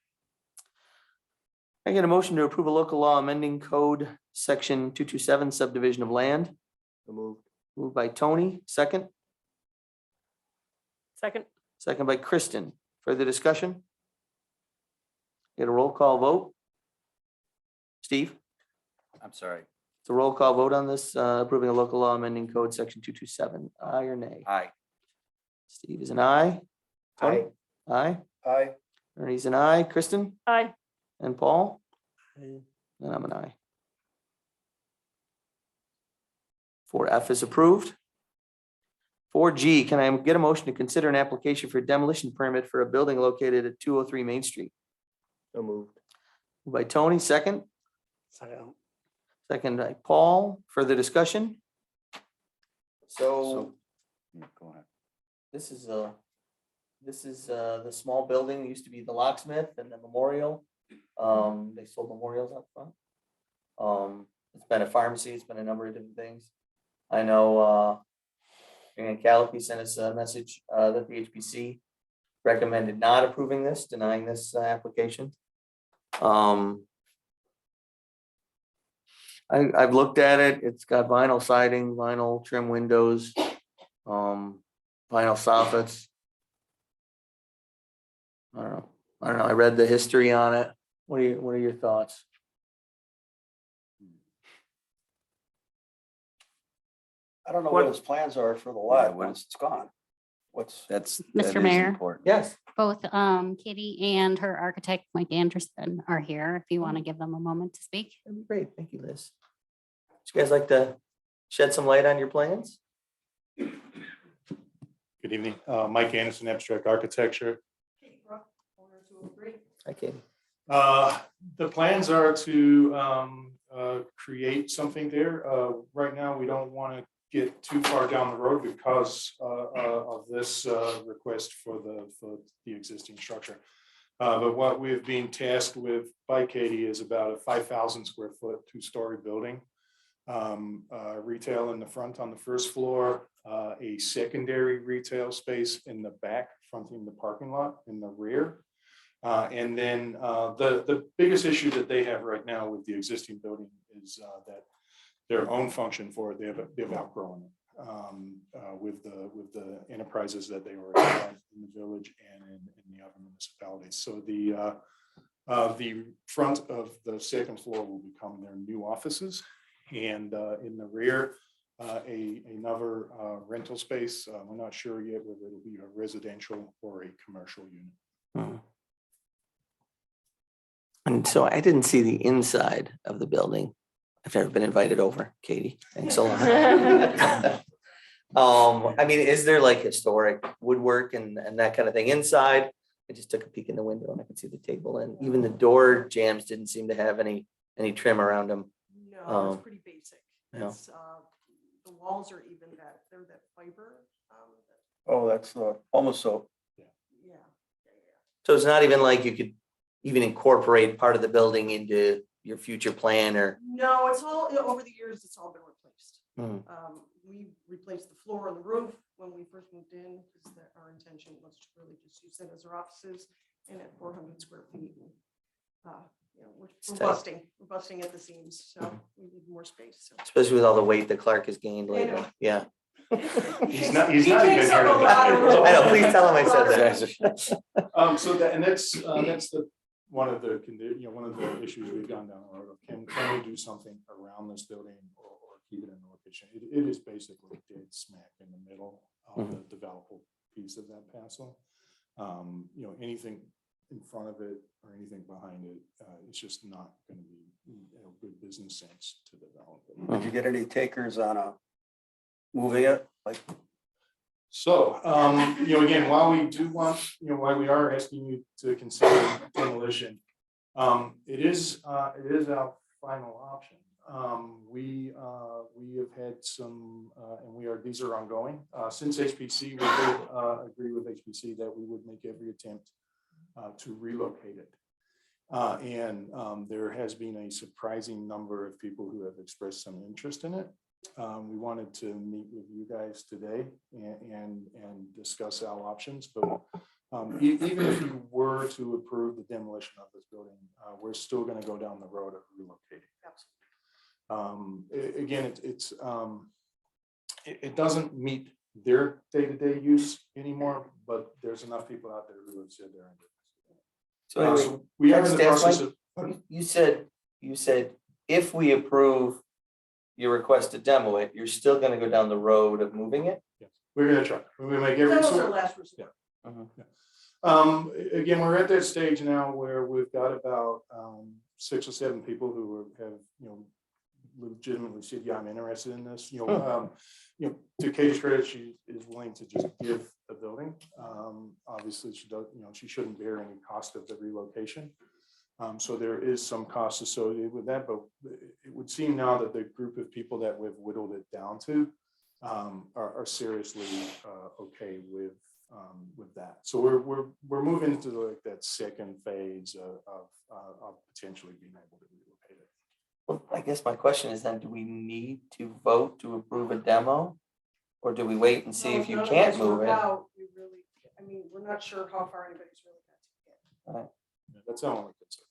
Can I get a motion to approve a local law amending code section 227 subdivision of land? So moved. Moved by Tony, second. Second. Second by Kristen. Further discussion? Get a roll call vote. Steve, I'm sorry. it's a roll call vote on this, approving a local law amending code section 227. Aye or nay? Aye. Steve is an aye. Tony? Aye. Aye. Ernie's an aye. Kristen? Aye. And Paul? And I'm an aye. 4F is approved. 4G, can I get a motion to consider an application for demolition permit for a building located at 203 Main Street? So moved. Moved by Tony, second. Second. Second by Paul. Further discussion? So Yeah, go ahead. this is the small building, it used to be the locksmith and the memorial. They sold memorials up front. It's been a pharmacy, it's been a number of different things. I know, and Callipy sent us a message, that the HPC recommended not approving this, denying this application. I've looked at it, it's got vinyl siding, vinyl trim windows, vinyl soffits. I don't know, I read the history on it. What are your thoughts? I don't know what his plans are for the lot once it's gone. What's? That Mr. is Mayor? important. Yes. Both Katie and her architect, Mike Anderson, are here if you want to give them a moment to speak. That'd be great, thank you, Liz. Would you guys like to shed some light on your plans? Good evening, Mike Anderson, Abstract Architecture. Hi, Katie. The plans are to create something there. Right now, we don't want to get too far down the road because of this request for the existing structure. But what we've been tasked with by Katie is about a 5,000 square foot, 2-story building. Retail in the front on the first floor, a secondary retail space in the back fronting the parking lot in the rear. And then the biggest issue that they have right now with the existing building is that their own function for it, they've outgrown it with the enterprises that they already have in the village and in the other municipalities. So the front of the second floor will become their new offices, and in the rear, another rental space. We're not sure yet whether it'll be a residential or a commercial unit. And so I didn't see the inside of the building. I've never been invited over, Katie. Thanks a lot. I mean, is there like historic woodwork and that kind of thing inside? I just took a peek in the window and I could see the table, and even the door jambs didn't seem to have any trim around them. No, it's pretty basic. Yeah. It's, the walls are even they're that fiber. Oh, that's almost so. Yeah. So it's not even like you could even incorporate part of the building into your future plan or? No, it's all, over the years, it's all been replaced. Mhm. We replaced the floor and the roof when we first moved in, because our intention was to really just use it as our offices and at 400 square feet. We're busting at the seams, so we need more space. So. Especially with all the weight that Clark has gained lately. Yeah. He's not even takes up here a lot of room. I know, please tell him I said that. So that, and that's the, one of the, one of the issues we've gone down the road of, can we do something around this building or keep it in the location? It is basically dead smack in the middle of the developable piece of that parcel. Anything in front of it or anything behind it, it's just not going to be good business sense to develop it. Did you get any takers on moving it? Like, so, again, while we do want, while we are asking you to consider demolition, it is our final option. We have had some, and these are ongoing. Since HPC, we did agree with HPC that we would make every attempt to relocate it. And there has been a surprising number of people who have expressed some interest in it. We wanted to meet with you guys today and discuss our options, but even if you were to approve the demolition of this building, we're still going to go down the road of relocating. Again, it doesn't meet their day-to-day use anymore, but there's enough people out there who have said they're interested. So anyway, we are in the process of. You said if we approve your request to demo it, you're still gonna go down the road of moving it? Yes, we're gonna try. We're gonna make every. That was our last resort. Again, we're at that stage now where we've got about 6 or 7 people who have legitimately said, yeah, I'm interested in this. To Katie's credit, she is willing to just give the building. Obviously, she does. She shouldn't bear any cost of the relocation. So there is some cost associated with that, but it would seem now that the group of people that we've whittled it down to are seriously okay with that. So we're moving into like that second phase of potentially being able to relocate it. Well, I guess my question is then, do we need to vote to approve a demo? Or do we wait and see if you can't move it? We're not sure how far anybody's really got to get. Yeah, that's all I could say.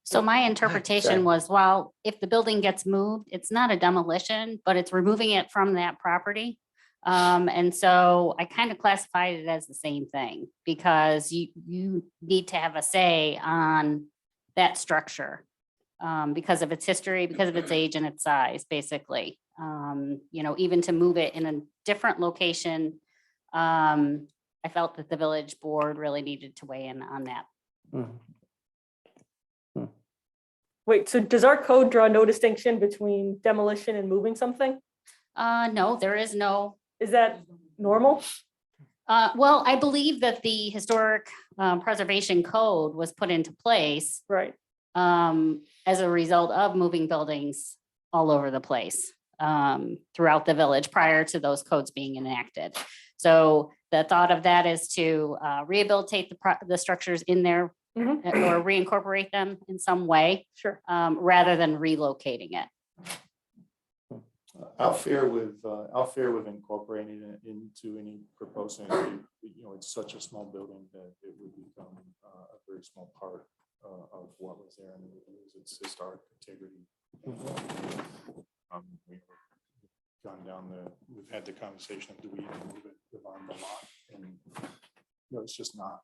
So my interpretation was, well, if the building gets moved, it's not a demolition, but it's removing it from that property. And so I kind of classified it as the same thing because you need to have a say on that structure because of its history, because of its age and its size, basically. Even to move it in a different location, I felt that the village board really needed to weigh in on that. Wait, so does our code draw no distinction between demolition and moving something? No, there is no. Is that normal? Well, I believe that the historic preservation code was put into place. Right. As a result of moving buildings all over the place throughout the village prior to those codes being enacted. So the thought of that is to rehabilitate the structures in there or reincorporate them in some way. Sure. Rather than relocating it. I'll fare with incorporating it into any proposed. It's such a small building that it would become a very small part of what was there and lose its historic integrity. We've had the conversation of do we even move it beyond the lot, and it's just not.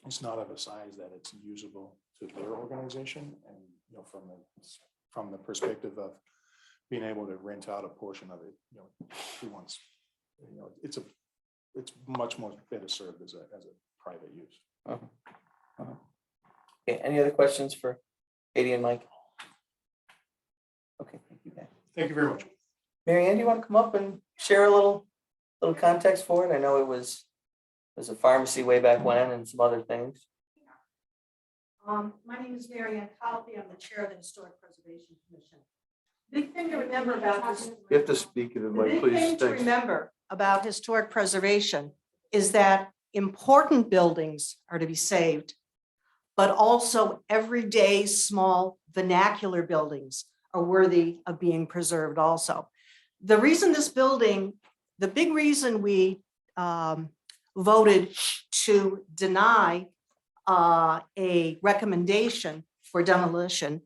It's not of a size that it's usable to their organization, and from the perspective of being able to rent out a portion of it, who wants, it's much more better served as a private use. Okay, any other questions for Katie and Mike? Okay, thank you guys. Thank you very much. Mary Ann, do you want to come up and share a little context for it? I know it was a pharmacy way back when and some other things. My name is Mary Ann Colby. I'm the chair of the Historic Preservation Commission. Big thing to remember about this. You have to speak into the The mic, big please. thing to Thanks. remember about historic preservation is that important buildings are to be saved, but also everyday small vernacular buildings are worthy of being preserved also. The reason this building, the big reason we voted to deny a recommendation for demolition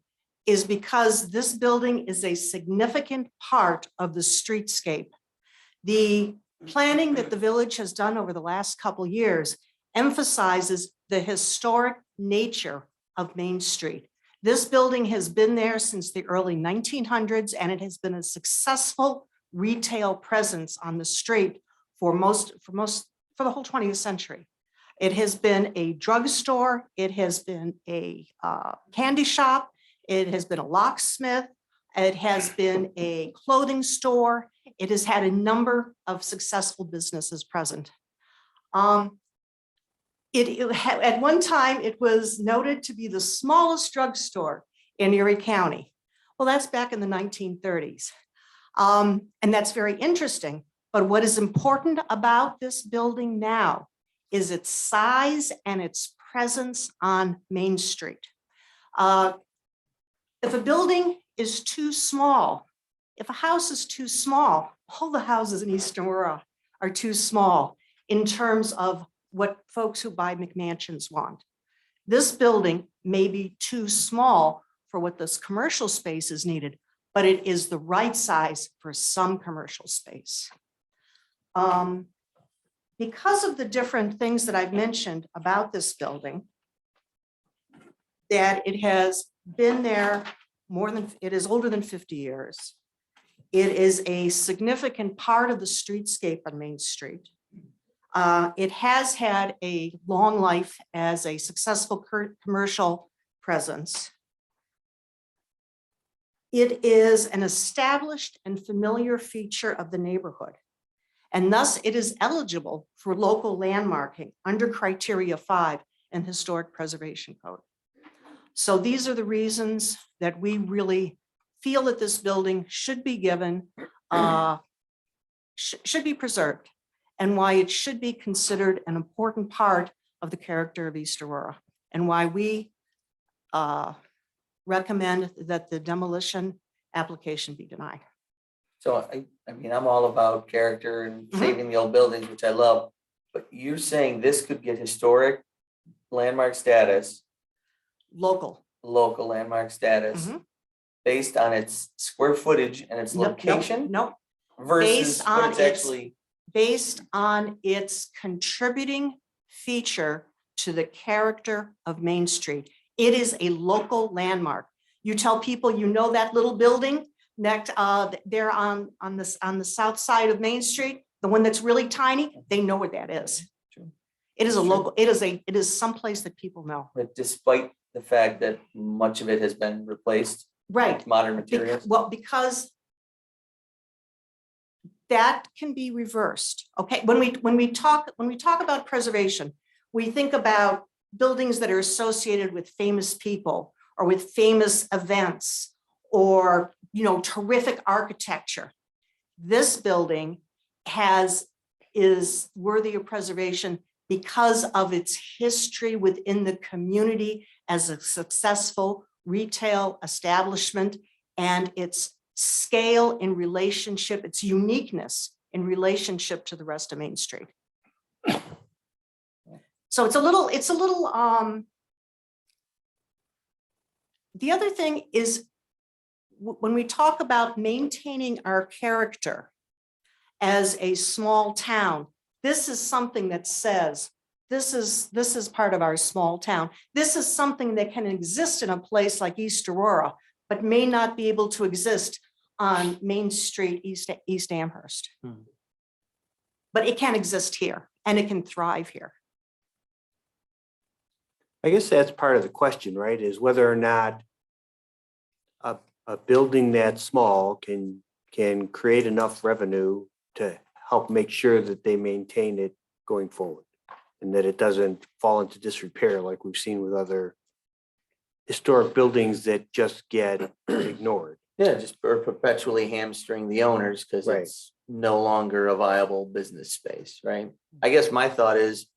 is because this building is a significant part of the streetscape. The planning that the village has done over the last couple years emphasizes the historic nature of Main Street. This building has been there since the early 1900s, and it has been a successful retail presence on the street for the whole 20th century. It has been a drugstore, it has been a candy shop, it has been a locksmith, it has been a clothing store. It has had a number of successful businesses present. At one time, it was noted to be the smallest drugstore in Erie County. Well, that's back in the 1930s. And that's very interesting. But what is important about this building now is its size and its presence on Main Street. If a building is too small, if a house is too small, all the houses in East Aurora are too small in terms of what folks who buy McMansions want. This building may be too small for what this commercial space is needed, but it is the right size for some commercial space. Because of the different things that I've mentioned about this building, that it has been there it is older than 50 years. It is a significant part of the streetscape on Main Street. It has had a long life as a successful commercial presence. It is an established and familiar feature of the neighborhood, and thus it is eligible for local landmarking under criteria 5 in Historic Preservation Code. So these are the reasons that we really feel that this building should be given, should be preserved, and why it should be considered an important part of the character of East Aurora, and why we recommend that the demolition application be denied. So I mean, I'm all about character and saving the old buildings, which I love, but you're saying this could get historic landmark status, Local. landmark status, based on its square footage and its location? Nope. Versus what it's actually. Based on its contributing feature to the character of Main Street. It is a local landmark. You tell people, you know, that little building next there on the south side of Main Street, the one that's really tiny, they know where that is. It is a local, it is someplace that people know. But despite the fact that much of it has been replaced. Right. With modern materials. Well, because that can be reversed. Okay, when we talk about preservation, we think about buildings that are associated with famous people or with famous events or, you know, terrific architecture. This building is worthy of preservation because of its history within the community as a successful retail establishment and its scale in relationship, its uniqueness in relationship to the rest of Main Street. So it's a little, the other thing is when we talk about maintaining our character as a small town, this is something that says, this is part of our small town. This is something that can exist in a place like East Aurora, but may not be able to exist on Main Street, East Amherst. But it can exist here and it can thrive here. I guess that's part of the question, right? Is whether or not a building that small can create enough revenue to help make sure that they maintain it going forward and that it doesn't fall into disrepair like we've seen with other historic buildings that just get ignored. Yeah, just perpetually hamstring the owners because Right. it's no longer a viable business space, right? I guess my thought is,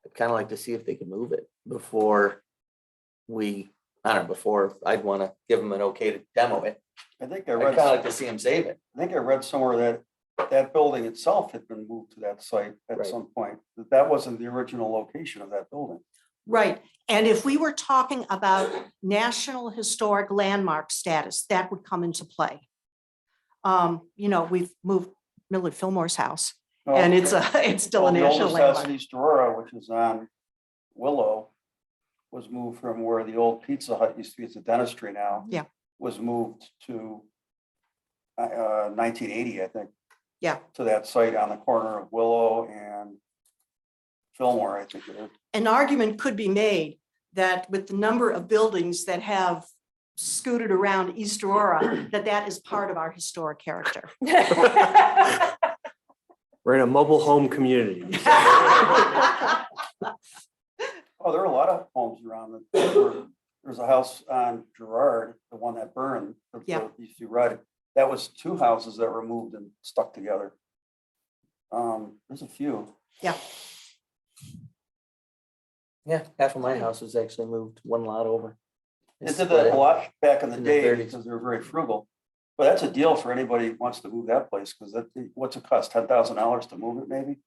I'd kind of like to see if they can move it before I don't know, before I'd want to give them an okay to demo it. I think I I'd read, kind of like to see them save it. I think I read somewhere that that building itself had been moved to that site at Right. some point. That wasn't the original location of that building. Right. And if we were talking about National Historic Landmark status, that would come into play. You know, we've moved Millard Fillmore's house and it's still a The national oldest house in landmark. East Aurora, which is on Willow, was moved from where the old Pizza Hut used to be. It's a dentistry now. Yeah. Was moved to 1980, I think. Yeah. To that site on the corner of Willow and Fillmore, I think it is. An argument could be made that with the number of buildings that have scooted around East Aurora, that is part of our historic character. We're in a mobile home community. Oh, there are a lot of homes around. There's a house on Gerard, the one that burned. Yeah. Used to ride it. That was two houses that were moved and stuck together. There's a few. Yeah. Yeah, half of my house was actually moved one lot over. They did that a lot back in the in the day 30s. because they were very frugal. But that's a deal for anybody who wants to move that place, because what's it cost, $10,000 to move it maybe?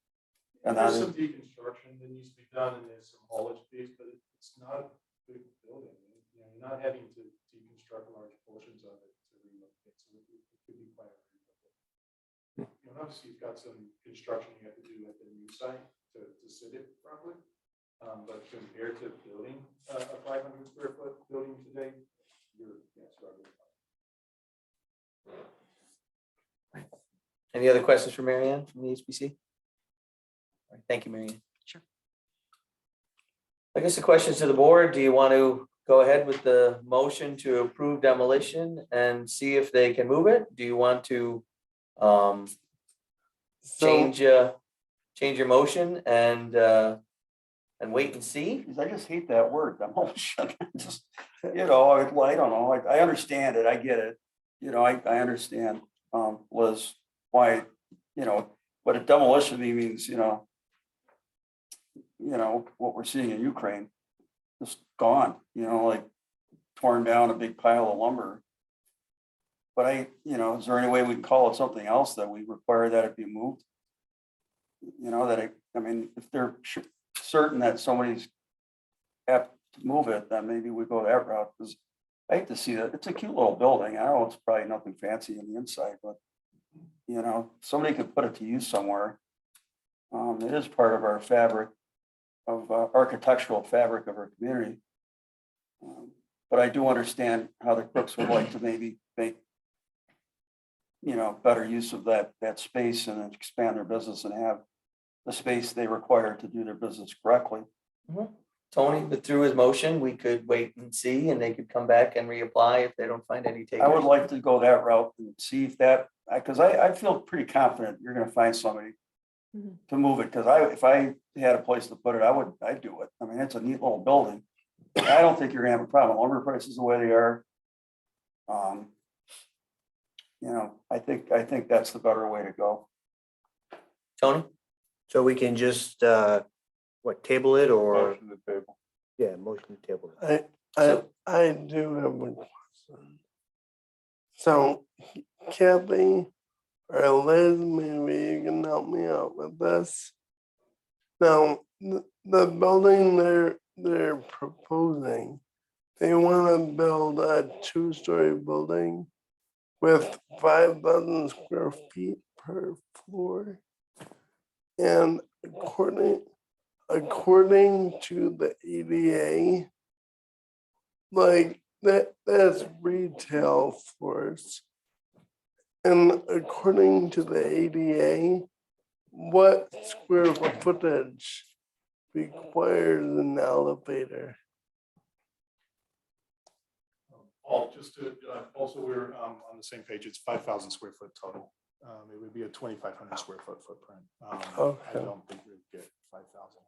And There's then, some deconstruction that needs to be done and there's some haulage fees, but it's not a big building. You know, you're not having to deconstruct large portions of it to relocate, so it could be quite. You know, obviously you've got some construction you have to do at the new site to sit it properly. But compared to building a 500 square foot building today, you're struggling. Any other questions for Mary Ann from the HBC? All right, thank you, Mary Ann. Sure. I guess the questions to the board, do you want to go ahead with the motion to approve demolition and see if they can move it? Do you want to change your motion and wait and see? I just hate that word, demolition. Just, you know, I don't know. I understand it. I get it. You know, I understand, Liz, why, you know, but a demolition to me means, you know, what we're seeing in Ukraine, just gone, you know, like torn down a big pile of lumber. But is there any way we can call it something else that we require that it be moved? You know, I mean, if they're certain that somebody's apt to move it, then maybe we go that route, because I hate to see that. It's a cute little building. I know it's probably nothing fancy on the inside, but you know, somebody could put it to use somewhere. It is part of our fabric of architectural fabric of our community. But I do understand how the Crooks would like to maybe make, you know, better use of that space and expand their business and have the space they require to do their business correctly. Tony, but through his motion, we could wait and see, and they could come back and reapply if they don't find any takers. I would like to go that route and see if that, because I feel pretty confident you're gonna find somebody to move it, because if I had a place to put it, I'd do it. I mean, it's a neat little building. I don't think you're gonna have a problem. Lumber prices the way they are. You know, I think that's the better way to go. Tony? So we can just, table it or? Motion to table. Yeah, motion to table it. I do have one question. So Kathy or Liz, maybe you can help me out with this. Now, the building they're proposing, they want to build a 2-story building with 5,000 square feet per floor. And according to the ADA, like that's retail floors. And according to the ADA, what square footage requires an elevator? Just to, also, we're on the same page. It's 5,000 square foot total. It would be a 2,500 square foot footprint. I Okay. don't think we'd get 5,000.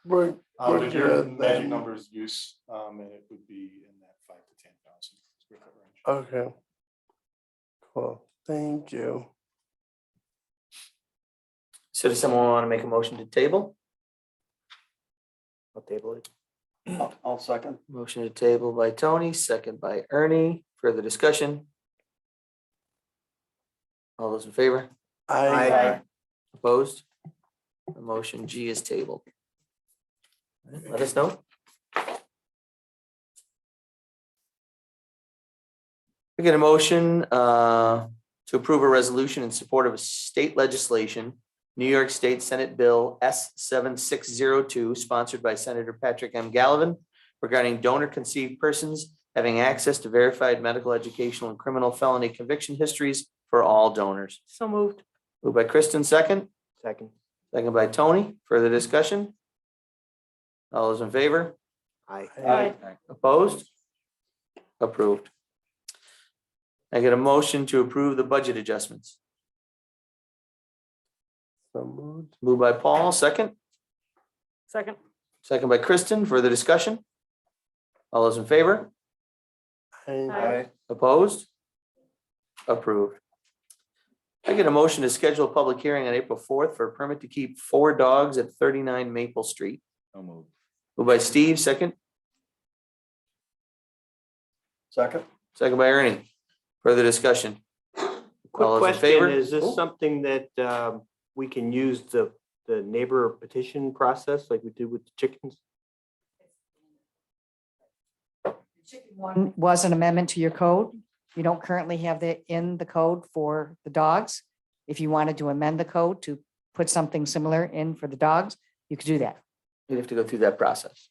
We're With your good magic then. numbers use, and it would be in that 5,000 to 10,000 square foot range. Okay. Well, thank you. So does someone want to make a motion to table? I'll table it. I'll second. Motion to table by Tony, second by Ernie. Further discussion? All those in favor? I, Opposed? The motion G is tabled. Let us know. We get a motion to approve a resolution in support of a state legislation, New York State Senate Bill S7602, sponsored by Senator Patrick M. Gallivan, regarding donor conceived persons having access to verified medical, educational, and criminal felony conviction histories for all donors. So moved. Moved by Kristen, second. Second. Second by Tony. Further discussion? All those in favor? Aye. Opposed? Approved. I get a motion to approve the budget adjustments. so moved. Moved by Paul, second. Second. Second by Kristen. Further discussion? All those in favor? Aye. Opposed? Approved. I get a motion to schedule a public hearing on April 4th for a permit to keep 4 dogs at 39 Maple Street. So moved. Moved by Steve, second. Second. Second by Ernie. Further discussion? Quick All those in question, favor? is this Oh. something that we can use the neighbor petition process like we did with the chickens? One was an amendment to your code. You don't currently have that in the code for the dogs. If you wanted to amend the code to put something similar in for the dogs, you could do that. You'd have to go through that process.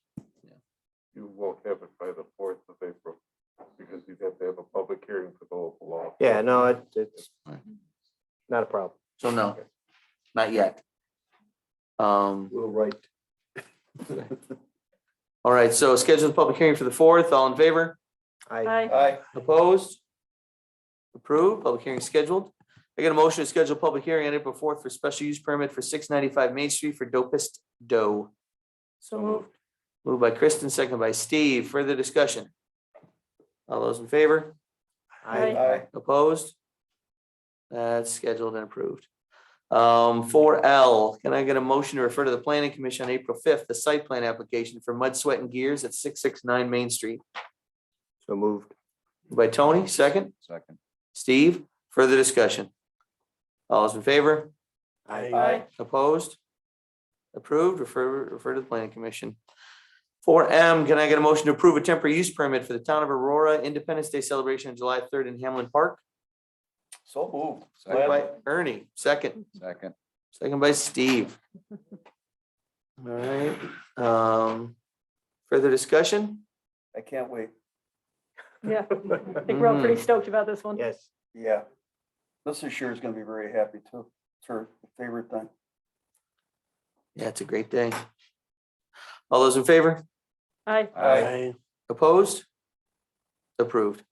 You won't have it by the 4th of April because you'd have to have a public hearing for the local law. Yeah, no, it's not a problem. So no, not yet. All We'll write. right, so schedule the public hearing for the 4th. All in favor? Aye. Opposed? Approved. Public hearing scheduled. I get a motion to schedule a public hearing on April 4th for special use permit for 695 Main Street for Dopest Doe. So moved. Moved by Kristen, second by Steve. Further discussion? All those in favor? Aye. Opposed? That's scheduled and approved. 4L, can I get a motion to refer to the planning commission on April 5th, the site plan application for Mud, Sweat and Gears at 669 Main Street? So moved. Moved by Tony, second. Second. Steve, further discussion? All those in favor? Aye. Opposed? Approved, refer to the planning commission. 4M, can I get a motion to approve a temporary use permit for the town of Aurora Independence Day celebration on July 3rd in Hamlin Park? So moved. Moved by Ernie, second. Second. Second by Steve. All right, further discussion? I can't wait. Yeah. I think we're all pretty stoked about this one. Yes. Yeah. Mrs. Sure is gonna be very happy too. It's her favorite thing. Yeah, it's a great day. All those in favor? Aye. I, Opposed? Approved.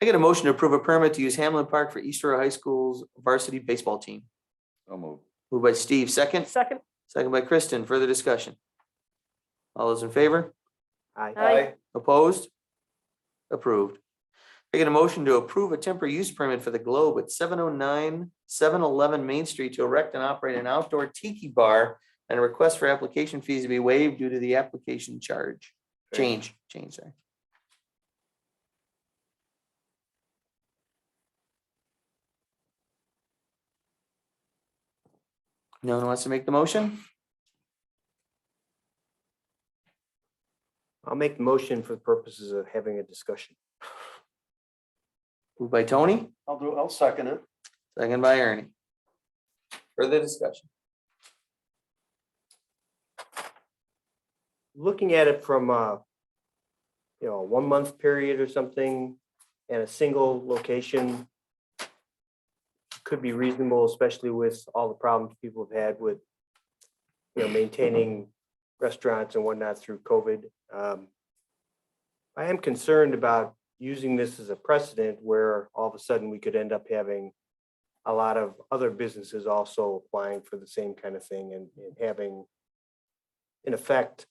I get a motion to approve a permit to use Hamlin Park for East Aurora High School's varsity baseball team. So moved. Moved by Steve, second. Second. Second by Kristen. Further discussion? All those in favor? Aye. Opposed? Approved. I get a motion to approve a temporary use permit for the Globe at 709, 711 Main Street to erect and operate an outdoor tiki bar and a request for application fees to be waived due to the application charge. Change, sorry. No one wants to make the motion? I'll make the motion for the purposes of having a discussion. Moved by Tony, I'll second it. second by Ernie. Further discussion? Looking at it from a 1 month period or something and a single location could be reasonable, especially with all the problems people have had with maintaining restaurants and whatnot through COVID. I am concerned about using this as a precedent where all of a sudden we could end up having a lot of other businesses also applying for the same kind of thing and having, in effect,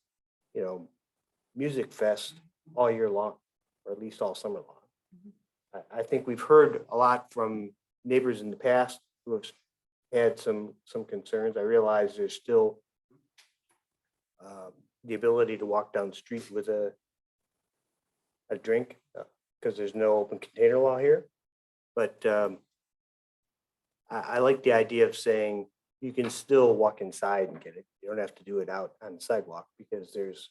music fest all year long, or at least all summer long. I think we've heard a lot from neighbors in the past who have had some concerns. I realize there's still the ability to walk down the street with a drink because there's no open container law here. But I like the idea of saying you can still walk inside and get it. You don't have to do it out on the sidewalk because there's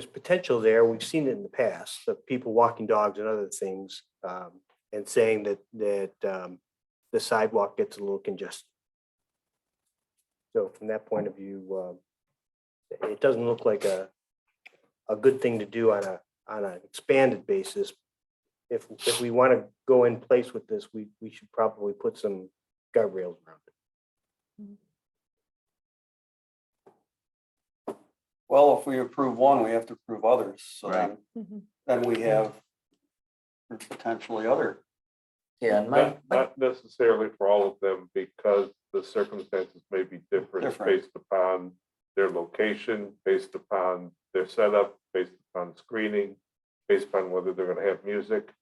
potential there. We've seen it in the past of people walking dogs and other things and saying that the sidewalk gets a little congested. So from that point of view, it doesn't look like a good thing to do on an expanded basis. If we want to go in place with this, we should probably put some guardrails around it. Well, if we approve one, we have to approve others, so Right. then we have potentially other. Yeah, and my, Not necessarily for all of them, because the circumstances may be different based upon their location, based upon their setup, based upon screening, based upon whether they're gonna have music.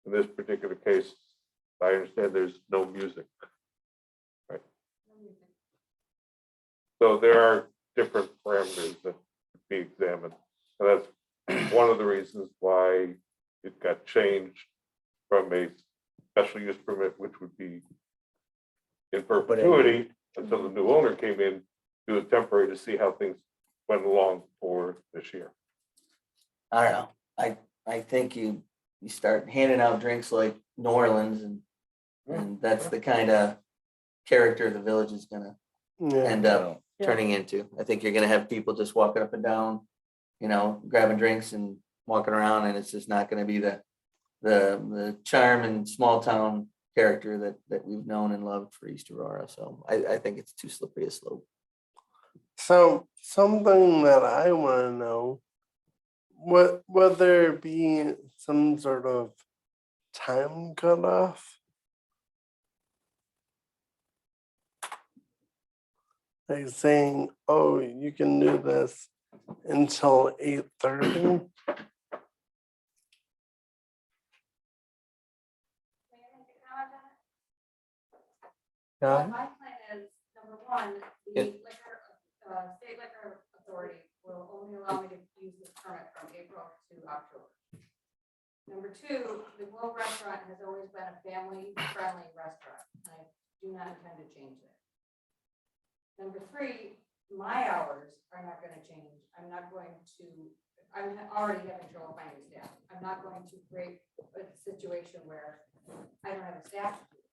In this particular case, I understand there's no music. Right. So there are different parameters that could be examined. And that's one of the reasons why it got changed from a special use permit, which would be in perpetuity until the new owner came in, do a temporary to see how things went along for this year. I don't know. I think you start handing out drinks like New Orleans and that's the kind of character the village is gonna end up turning into. I think you're gonna have people just walking up and down, grabbing drinks and walking around, and it's just not gonna be the charm and small town character that we've known and loved for East Aurora. So I think it's too slippery a slope. So something that I want to know, would there be some sort of time cutoff? Like saying, oh, you can do this until 8:30? My plan is, number one, the state liquor authority will only allow me to use this permit from April to October. Number two, the Globe Restaurant has always been a family-friendly restaurant. I do not intend to change that. Number three, my hours are not going to change. I'm already having trouble finding staff. I'm not going to create a situation where I don't have a staff to do it.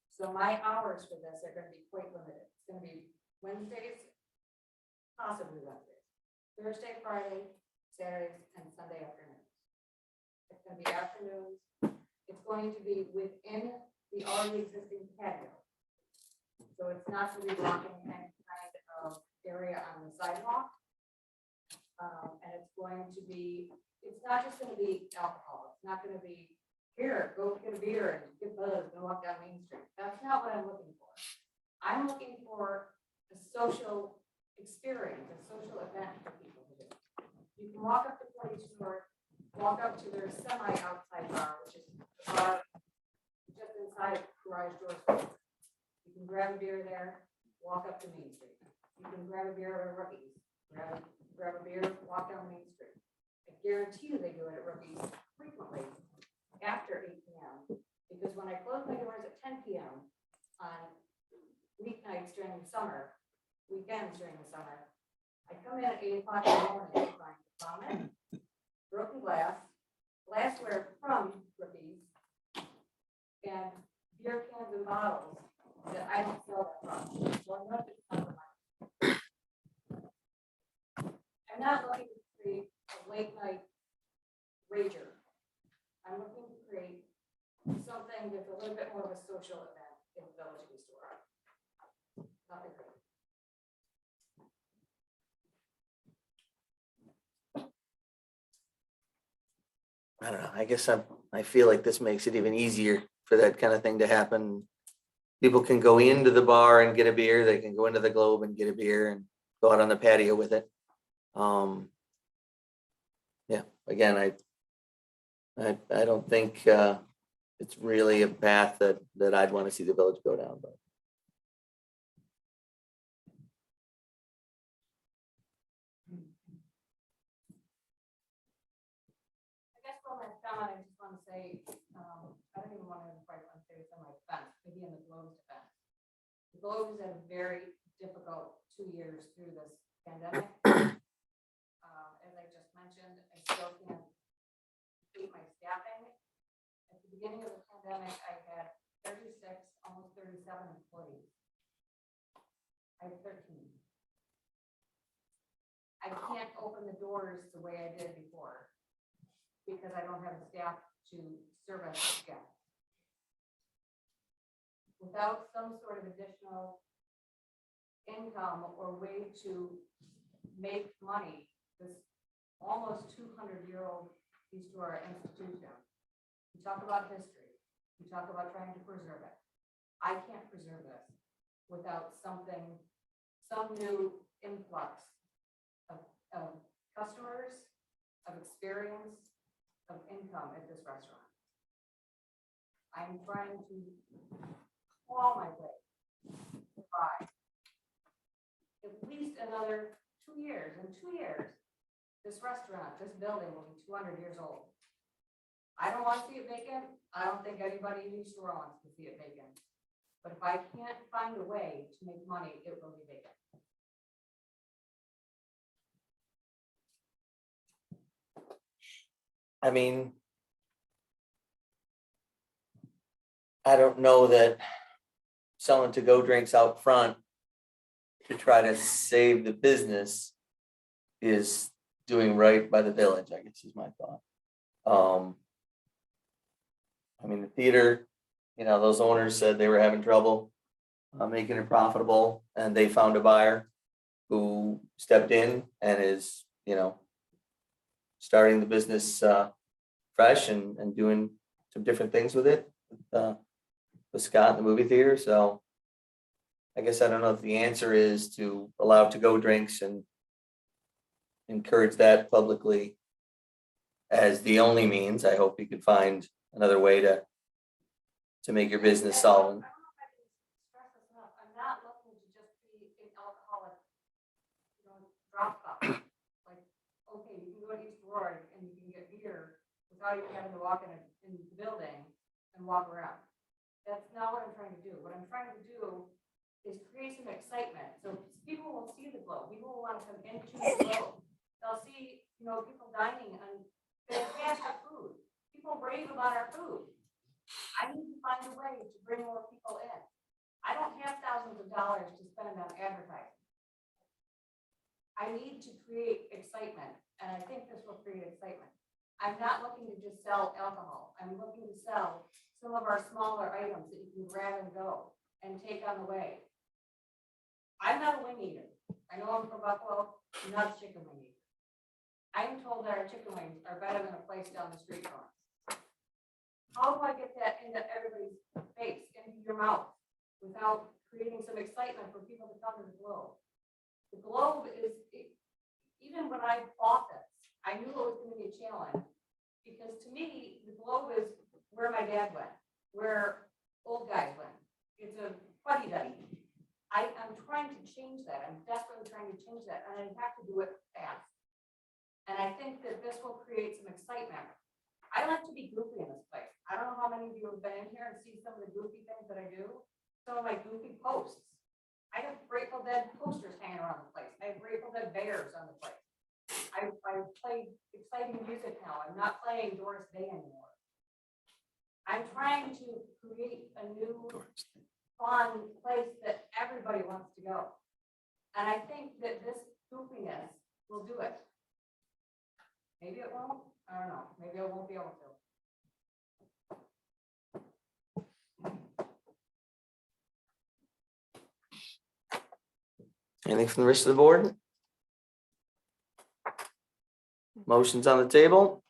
So my hours for this are going to be quite limited. It's going to be Wednesdays, possibly Wednesdays, Thursday, Friday, Saturdays, and Sunday afternoons. It's going to be afternoons. It's going to be within the already existing patio. So it's not going to be blocking any kind of area on the sidewalk. And it's going to be, it's not just going to be alcohol. It's not going to be, here, go get a beer and get buzzed and walk down Main Street. That's not what I'm looking for. I'm looking for a social experience, a social event for people to do. You can walk up to 42 North, walk up to their semi-outside bar, which is the bar just inside garage doors. You can grab a beer there, walk up to Main Street. You can grab a beer at Rookies, grab a beer, walk down Main Street. I guarantee you they do it at Rookies frequently after 8 p.m. Because when I close my doors at 10 p.m. on weeknights during the summer, weekends during the summer, I come in at 8 o'clock in the morning to find vomit, broken glassware from Rookies, and beer cans and bottles that I don't sell that from. So I'm not just compromising. I'm not looking to create a late night rager. I'm looking to create something that's a little bit more of a social event in the village of East Aurora. Nothing crazy. I don't know. I guess I feel like this makes it even easier for that kind of thing to happen. People can go into the bar and get a beer. They can go into the Globe and get a beer and go out on the patio with it. Yeah, again, I don't think it's really a path that I'd want to see the village go down, but. I guess for my comment, I just want to say, I don't even want to quite want to say this on my defense, maybe in the Globe's defense. The Globe has had a very difficult 2 years through this pandemic. As I just mentioned, I still can't complete my staffing. At the beginning of the pandemic, I had 36, almost 37 employees. I have 13. I can't open the doors the way I did before because I don't have the staff to service guests. Without some sort of additional income or way to make money, this almost 200-year-old piece to our institution. We talk about history. We talk about trying to preserve it. I can't preserve this without some new influx of customers, of experience, of income at this restaurant. I'm trying to claw my way by at least another 2 years. In 2 years, this restaurant, this building will be 200 years old. I don't want to see it vacant. I don't think anybody in East Aurora wants to see it vacant. But if I can't find a way to make money, it will be vacant. I mean, I don't know that selling to-go drinks out front to try to save the business is doing right by the village, I guess is my thought. I mean, the theater, those owners said they were having trouble making it profitable, and they found a buyer who stepped in and is, starting the business fresh and doing some different things with it, with Scott and the movie theater. So I guess I don't know if the answer is to allow to-go drinks and encourage that publicly as the only means. I hope you could find another way to make your business solvent. I'm not looking to just be an alcoholic, drop cup. Like, okay, you can go to East Aurora and you can get beer without even having to walk in the building and walk around. That's not what I'm trying to do. What I'm trying to do is create some excitement. So people will see the Globe. People will want to come into the Globe. They'll see, people dining on fantastic food. People rave about our food. I need to find a way to bring more people in. I don't have thousands of dollars to spend on advertising. I need to create excitement, and I think this will create excitement. I'm not looking to just sell alcohol. I'm looking to sell some of our smaller items that you can grab and go and take on the way. I'm not a wing eater. I know I'm from Buffalo, I'm not a chicken wing eater. I'm told that our chicken wings are better than a place down the street from us. How do I get that into everybody's face, into your mouth, without creating some excitement for people to come to the Globe? The Globe is, even when I bought this, I knew it was going to be a challenge, because to me, the Globe is where my dad went, where old guys went. It's a fuddy-duddy. I'm trying to change that. I'm desperately trying to change that, and I have to do it fast. And I think that this will create some excitement. I like to be goofy in this place. I don't know how many of you have been in here and see some of the goofy things that I do. Some of my goofy posts. I have Grateful Dead posters hanging around the place. I have Grateful Dead bears on the place. I play exciting music now. I'm not playing Doris Day anymore. I'm trying to create a new fun place that everybody wants to go. And I think that this goofiness will do it. Maybe it won't. I don't know. Maybe I won't be able to. Anything from the rest of the board? Motion's on the table.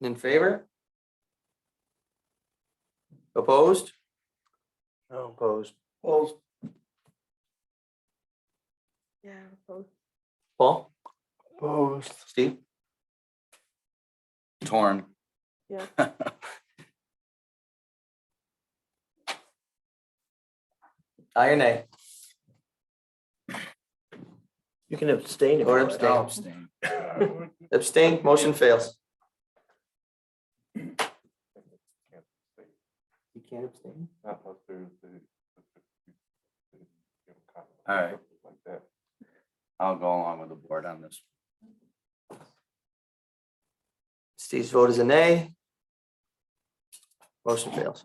In favor? Opposed? No, opposed. Opposed. Yeah, opposed. Paul? Opposed. Steve? Torn. Yeah. Aye or nay? You can abstain. if Or you want. I'll abstain? abstain. Abstain, motion fails. You can't abstain? Not unless there's the- All right. Like that. I'll go along with the board on this. Steve's vote is a nay. Motion fails.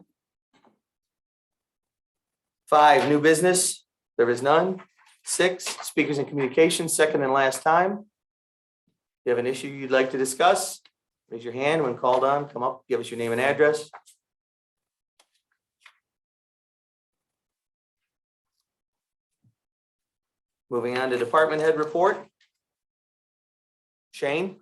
5, new business. There is none. 6, speakers and communications, second and last time. If you have an issue you'd like to discuss, raise your hand. When called on, come up, give us your name and address. Moving on to department head report. Shane?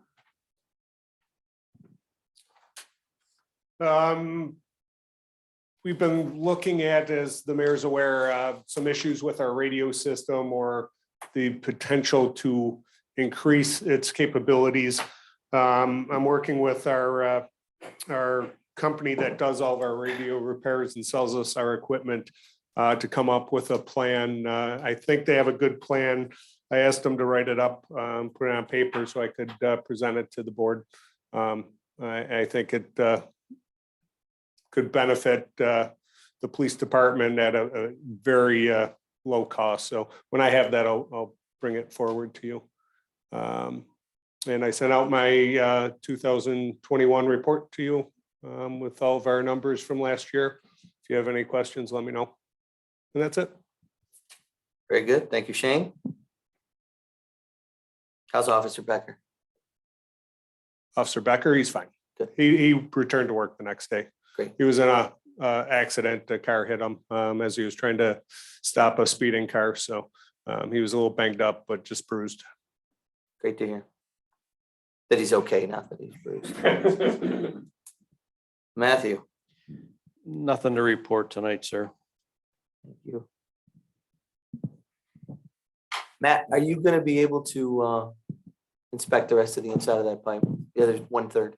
We've been looking at, as the mayor's aware, some issues with our radio system or the potential to increase its capabilities. I'm working with our company that does all of our radio repairs and sells us our equipment to come up with a plan. I think they have a good plan. I asked them to write it up, put it on paper so I could present it to the board. I think it could benefit the police department at a very low cost. So when I have that, I'll bring it forward to you. And I sent out my 2021 report to you with all of our numbers from last year. If you have any questions, let me know. And that's it. Very good. Thank you, Shane. How's Officer Becker? Officer Becker, he's fine. Good. He returned to work the next day. Great. He was in a accident. A car hit him as he was trying to stop a speeding car. So he was a little banged up, but just bruised. Great to hear. That he's okay, not that he's bruised. Matthew? Nothing to report tonight, sir. Thank you. Matt, are you gonna be able to inspect the rest of the inside of that pipe? The other 1/3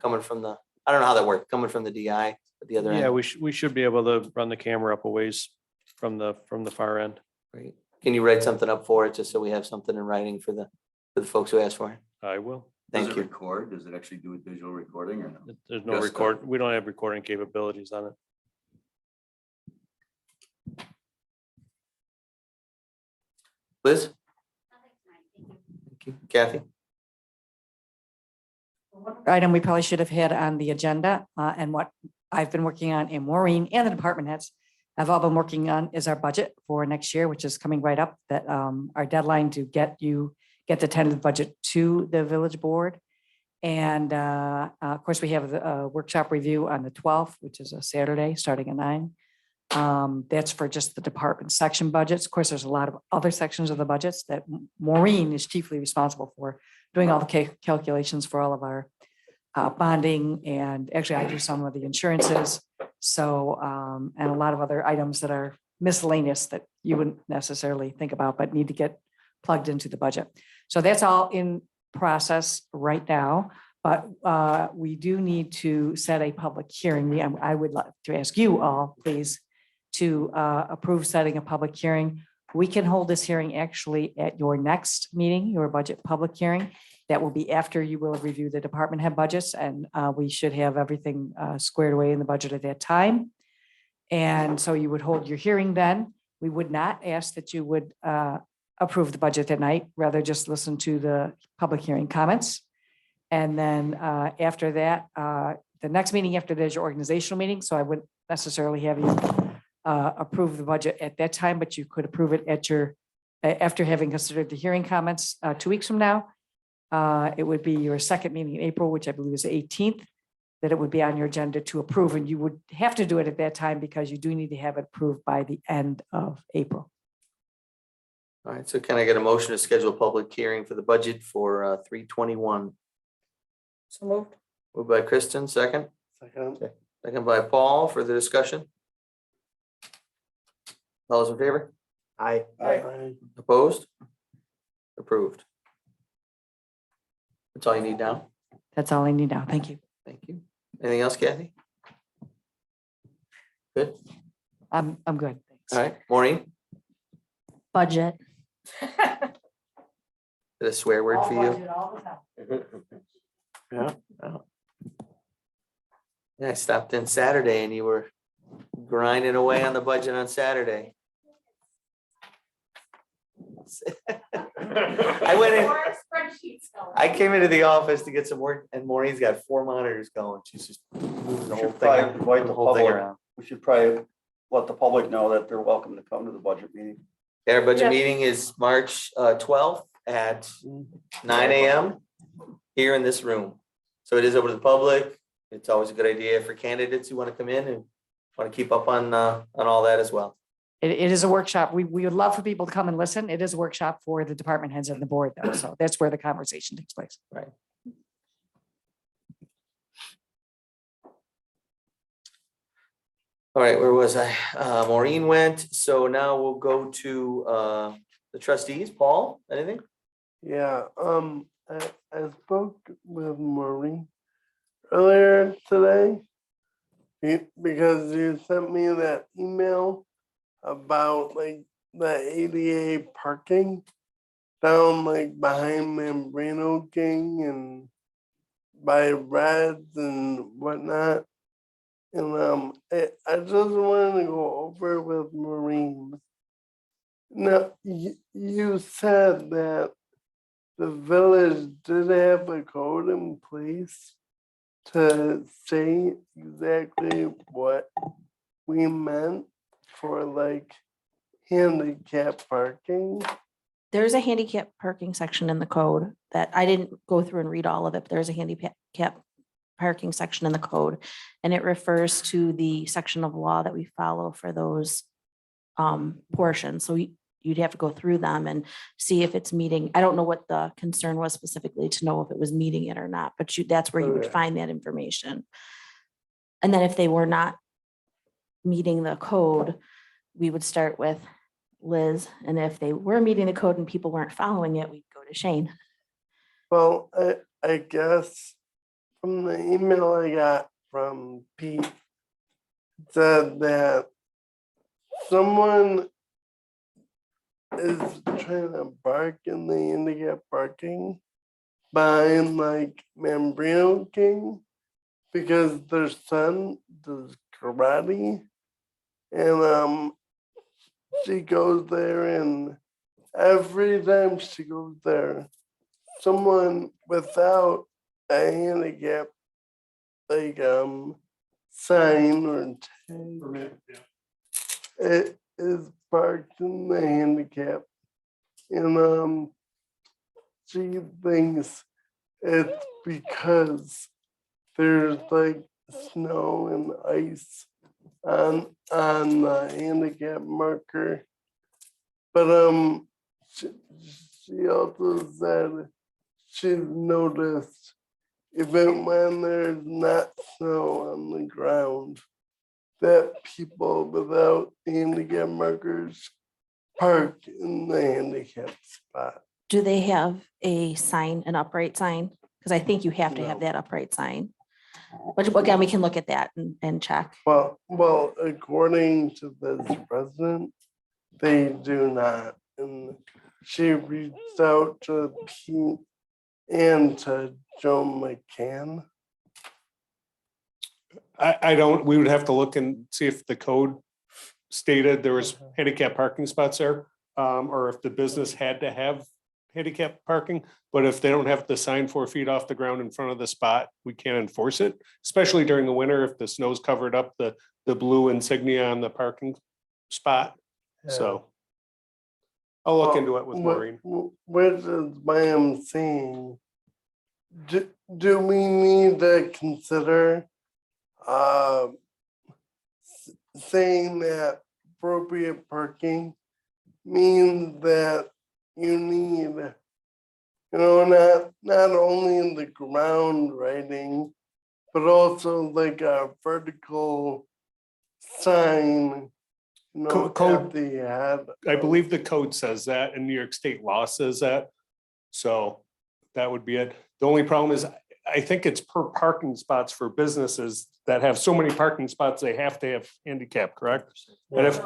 coming from the, I don't know how that worked, coming from the DI at the other end? Yeah, we should be able to run the camera up a ways from the far end. Great. Can you write something up for it, just so we have something in writing for the folks who asked for it? I will. Does Thank it you. record? Does it actually do a visual recording or no? There's no Just, record, we don't have recording capabilities on it. Liz? Thank you. Kathy? Item we probably should have had on the agenda, and what I've been working on, and Maureen and the department heads have all been working on, is our budget for next year, which is coming right up, that our deadline to get the tentative budget to the village board. And of course, we have the workshop review on the 12th, which is a Saturday, starting at 9. That's for just the department section budgets. Of course, there's a lot of other sections of the budgets that Maureen is chiefly responsible for, doing all the calculations for all of our bonding, and actually I do some of the insurances. So, and a lot of other items that are miscellaneous that you wouldn't necessarily think about, but need to get plugged into the budget. So that's all in process right now, but we do need to set a public hearing. I would like to ask you all, please, to approve setting a public hearing. We can hold this hearing actually at your next meeting, your budget public hearing. That will be after you will review the department head budgets, and we should have everything squared away in the budget at that time. And so you would hold your hearing then. We would not ask that you would approve the budget that night, rather just listen to the public hearing comments. And then after that, the next meeting after there's your organizational meeting, so I wouldn't necessarily have you approve the budget at that time, but you could approve it at your, after having considered the hearing comments 2 weeks from now. It would be your second meeting in April, which I believe is the 18th, that it would be on your agenda to approve, and you would have to do it at that time because you do need to have it approved by the end of April. All right, so can I get a motion to schedule a public hearing for the budget for 3/21? So moved. Moved by Kristen, second. Second. Second by Paul. For the discussion. All those in favor? Aye. Aye. Opposed? Approved. That's all you need now? That's all I need now. Thank you. Thank you. Anything else, Kathy? Good. I'm good. All right, Maureen, Budget. is it a swear word for you? Yeah. Yeah, I stopped in Saturday and you were grinding away on the budget on Saturday. I went in, I came into the office to get some work and Maureen's got 4 monitors going. She's just moving the whole Should probably thing, invite the the whole thing public. around. We should probably let the public know that they're welcome to come to the budget meeting. Our budget Yeah. meeting is March 12th at 9 a.m. here in this room. So it is open to the public. It's always a good idea for candidates who want to come in and want to keep up on all that as well. It is a workshop. We would love for people to come and listen. It is a workshop for the department heads and the board though. So that's where the conversation takes place. Right. All right, where was I? Maureen went. So now we'll go to the trustees. Paul, anything? Yeah, I spoke with Maureen earlier today because you sent me that email about like the ADA parking down like behind Membrano King and by Reds and whatnot. And I just wanted to go over with Maureen. Now, you said that the village did have a code in place to say exactly what we meant for like handicap parking. There's a handicap parking section in the code that I didn't go through and read all of it, but there's a handicap parking section in the code. And it refers to the section of law that we follow for those portions. So you'd have to go through them and see if it's meeting. I don't know what the concern was specifically to know if it was meeting it or not, but that's where you would Okay. find that information. And then if they were not meeting the code, we would start with Liz. And if they were meeting the code and people weren't following it, we'd go to Shane. Well, I guess from the email I got from Pete, it said that someone is trying to park in the handicap parking behind like Membrano King because their son does karate and she goes there and every time she goes there, someone without a handicap like sign or tag, it is parked in the handicap and she thinks it's because there's like snow and ice on the handicap marker, but she also said she's noticed even when there's not snow on the ground that people without handicap markers park in the handicap spot. Do they have a sign, an upright sign? Because I think you have to have No. that upright sign. But again, we can look at that and check. Well, according to this resident, they do not. And she reached out to Pete and to Joe McCann. I don't, we would have to look and see if the code stated there was handicap parking spots there, or if the business had to have handicap parking. But if they don't have the sign 4 feet off the ground in front of the spot, we can't enforce it, especially during the winter if the snow's covered up the blue insignia on the parking spot. So I'll look into it with Maureen. Which is why I'm saying, do we need to consider saying that appropriate parking means that you need, not only in the ground writing, but also like a vertical sign, Code- at the head. I believe the code says that and New York State law says that. So that would be it. The only problem is I think it's per parking spots for businesses that have so many parking spots, they have to have handicap, correct? And if,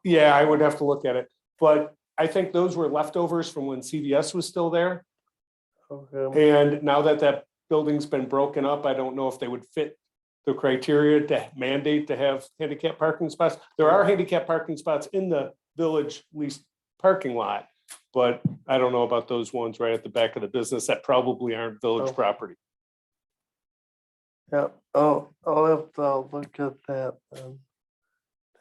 yeah, I would have to look at it, but I think those were leftovers from when CVS was still there. Okay. And now that that building's been broken up, I don't know if they would fit the criteria to mandate to have handicap parking spots. There are handicap parking spots in the village leased parking lot, but I don't know about those ones right at the back of the business that probably aren't village Oh. property. Yeah, I'll have to look at that then.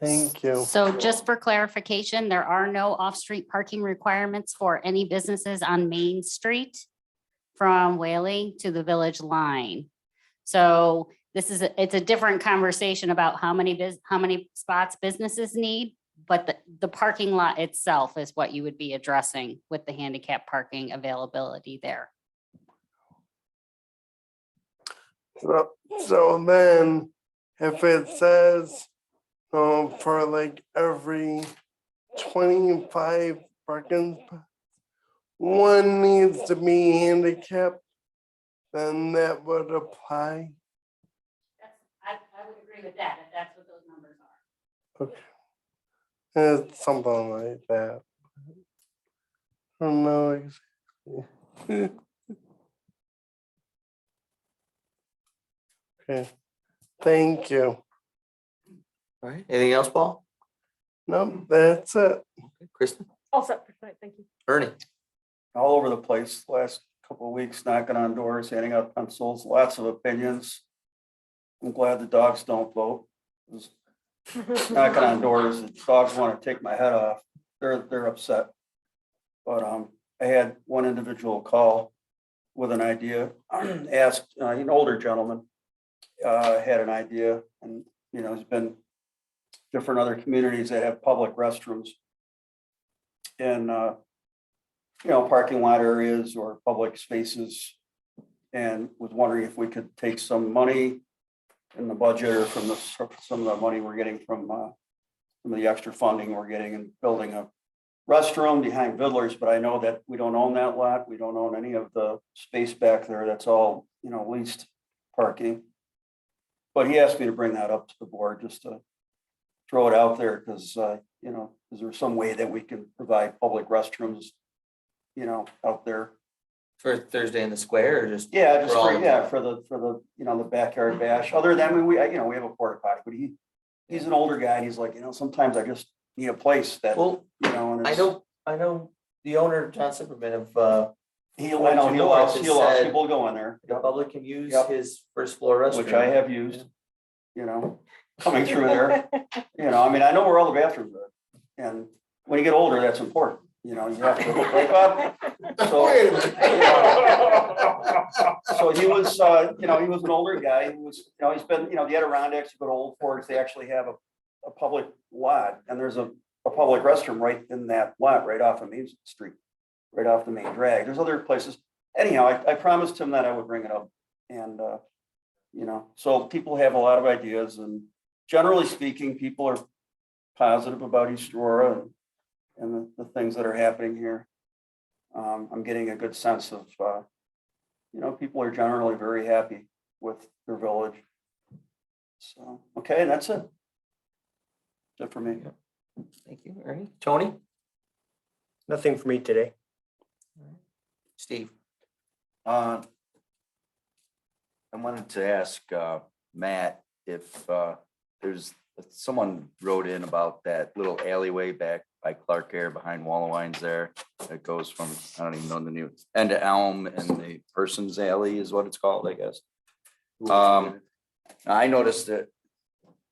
Thank you. So just for clarification, there are no off-street parking requirements for any businesses on Main Street from Whaley to the village line. So this is, it's a different conversation about how many spots businesses need, but the parking lot itself is what you would be addressing with the handicap parking availability there. So then, if it says, for like every 25 parking spots, one needs to be handicapped, then that would apply. I would agree with that, if that's what those numbers are. Okay. It's something like that. I don't know exactly. Okay, thank you. All right, anything else, Paul? No, that's it. Kristen? All set for tonight, thank you. Ernie? All over the place, last couple of weeks, knocking on doors, handing out pencils, lots of opinions. I'm glad the dogs don't vote. 'Cause knocking on doors, the dogs want to take my head off. They're upset. But I had one individual call with an idea, asked, an older gentleman, had an idea, and, there's been different other communities that have public restrooms in, parking lot areas or public spaces, and was wondering if we could take some money in the budget or from some of the money we're getting from some of the extra funding we're getting and building a restroom behind Vidler's, but I know that we don't own that lot. We don't own any of the space back there. That's all, leased parking. But he asked me to bring that up to the board just to throw it out there because, is there some way that we can provide public restrooms, out there? For Thursday in the square or just? Yeah, just for all for of them? the backyard bash. Other than we have a porta potty, but he's an older guy and he's like, sometimes I just need a place that, Well, and I know the owner, John Zimmerman of, he'll allow people to go in there. the public can use Yep. his first floor restroom. Which I have used, coming through there. I know where all the bathrooms are. And when you get older, that's important. You have to, right, Bob? So, so he was, he was an older guy. He was, he's been, the Adirondacks, you go to Old Forks, they actually have a public lot, and there's a public restroom right in that lot, right off of Main Street, right off the main drag. There's other places. Anyhow, I promised him that I would bring it up. And, so people have a lot of ideas, and generally speaking, people are positive about East Aurora and the things that are happening here. I'm getting a good sense of, people are generally very happy with their village. So, okay, and that's it. That's it for me. Thank you, Ernie. Tony? Nothing for me today. Steve? I wanted to ask Matt if someone wrote in about that little alleyway back by Clark Air behind Wallawines there. That goes from, I don't even know the new, end of Elm and the Person's Alley is what it's called, I guess. I noticed that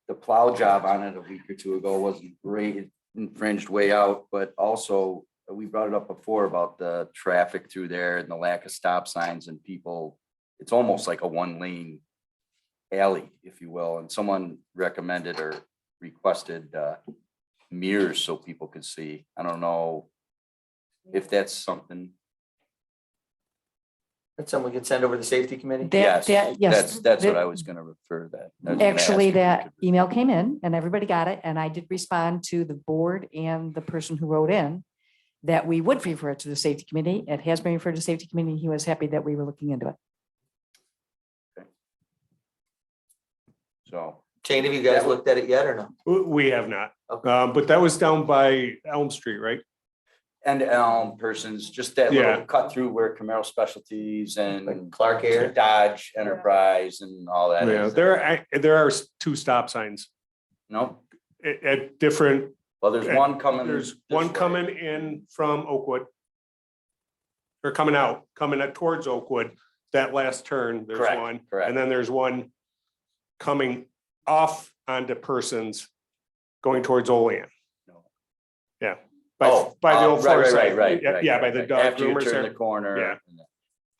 the plow job on it a week or two ago wasn't great. It infringed way out, but also we brought it up before about the traffic through there and the lack of stop signs and people. It's almost like a one-lane alley, if you will, and someone recommended or requested mirrors so people could see. I don't know if that's something. That someone could send over to the safety committee? Yes. That's what I was gonna refer that. I was gonna ask Actually, if we that could- email came in and everybody got it. And I did respond to the board and the person who wrote in that we would refer it to the safety committee. It has been referred to the safety committee. He was happy that we were looking into it. So. Shane, have you guys looked at it yet or no? We have not, Okay. but that was down by Elm Street, right? And Elm Persons, just that Yeah. little cut through where Camaro Specialties and Like Clark Air? Dodge Enterprise and all that Yeah, is. there are 2 stop signs No, at different, well, there's one coming. there's this one way. coming in from Oakwood. Or coming out, towards Oakwood, that last turn, there's Correct, one. correct. And then there's one coming off onto Persons, going towards Olean. No. Yeah. Oh, By the old right, Forest right, site. right, Yeah, right, yeah, by right, the right. dog After you groomers turn there. the corner. Yeah.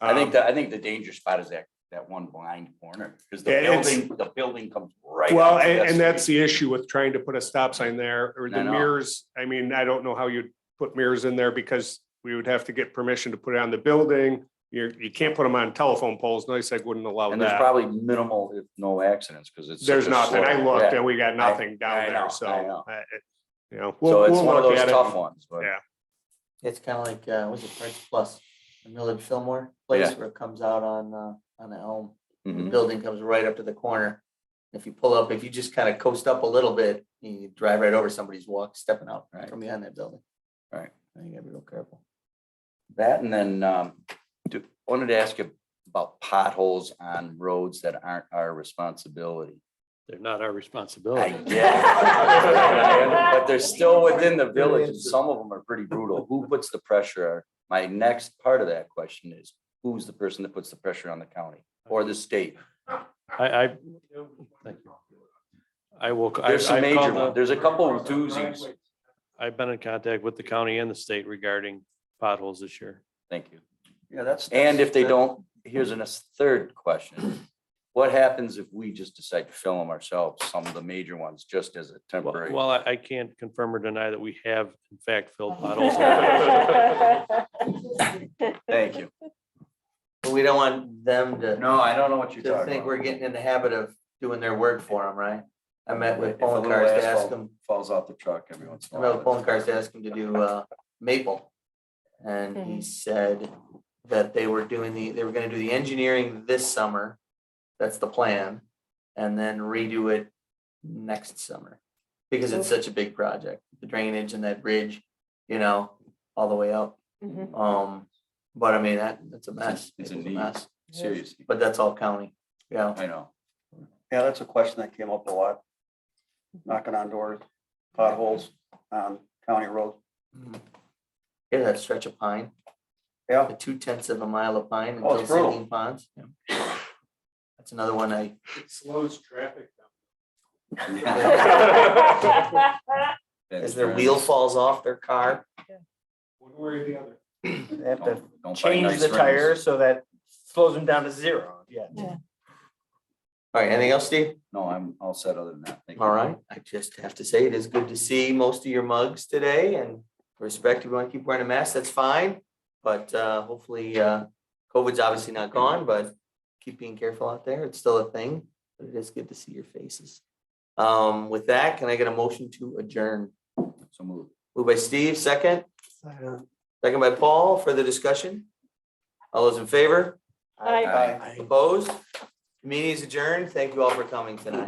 I think the danger spot is that one blind corner, because the Yeah, it's- building comes right. Well, up to that and that's street. the issue with trying to put a stop sign there, or I the know. mirrors. I mean, I don't know how you'd put mirrors in there, because we would have to get permission to put it on the building. You can't put them on telephone poles. NICEAG wouldn't allow And there's that. probably minimal, if no accidents, because it's. There's such a nothing. I slow- looked yeah. and we got nothing down I know, there, so. I know. You know, So we'll it's one of look those at it. tough ones, but. Yeah. It's kind of like, was it Prince Plus, the Millard Fillmore place Yeah. where it comes out on the Elm. The Mhm. building comes right up to the corner. If you pull up, if you just kind of coast up a little bit, you drive right over somebody's stepping out Right. from behind that building. Right. I think you gotta be real careful. That, and then, wanted to ask you about potholes on roads that aren't our responsibility. They're not our responsibility. But they're still within the village, and some of them are pretty brutal. Who puts the pressure? My next part of that question is, who's the person that puts the pressure on the county or the state? I thank you. I will. There's some I've major called ones. There's a couple of doozies. I've been in contact with the county and the state regarding potholes this year. Thank you. Yeah, that's. And if they don't, here's a third question. What happens if we just decide to fill them ourselves, some of the major ones, just as a temporary? Well, I can't confirm or deny that we have in fact filled potholes. Thank you. But we don't want them to. No, I don't know what you're To talking think about. we're getting in the habit of doing their work for them, right? I met with If a phone little cars to ask asphalt them, falls off the truck every once in I a met while. with phone cars to ask him to do Maple. And he said that they were gonna do the engineering this summer. That's the plan. And then redo it next summer. Because it's such a big project, the drainage and that bridge, all the way up. But I mean, that's a mess. It's a Maple's need. mess. Seriously, But that's all county. Yeah. I know. Yeah, that's a question that came up a lot. Knocking on doors, potholes on county roads. Yeah, that stretch of pine. Yeah. The 2/10 of a mile of pine Oh, until it's brutal. Sinking Ponds. That's another one It slows traffic down. as their wheel falls off their car. One way or the other. They have to Don't buy change nice the rims. tires so that slows them down to 0. Yeah. All right, anything else, Steve? No, I'm all set other than that. Thank you. All right, I just have to say, it is good to see most of your mugs today, and respect, if you want to keep wearing a mask, that's fine. But hopefully, COVID's obviously not gone, but keep being careful out there. It's still a thing, but it is good to see your faces. With that, can I get a motion to adjourn? So move. Moved by Steve, second. Second by Paul, further discussion? All those in favor? Aye. Opposed? Meeting is adjourned. Thank you all for coming tonight.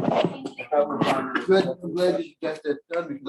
Good, I'm glad you got that done because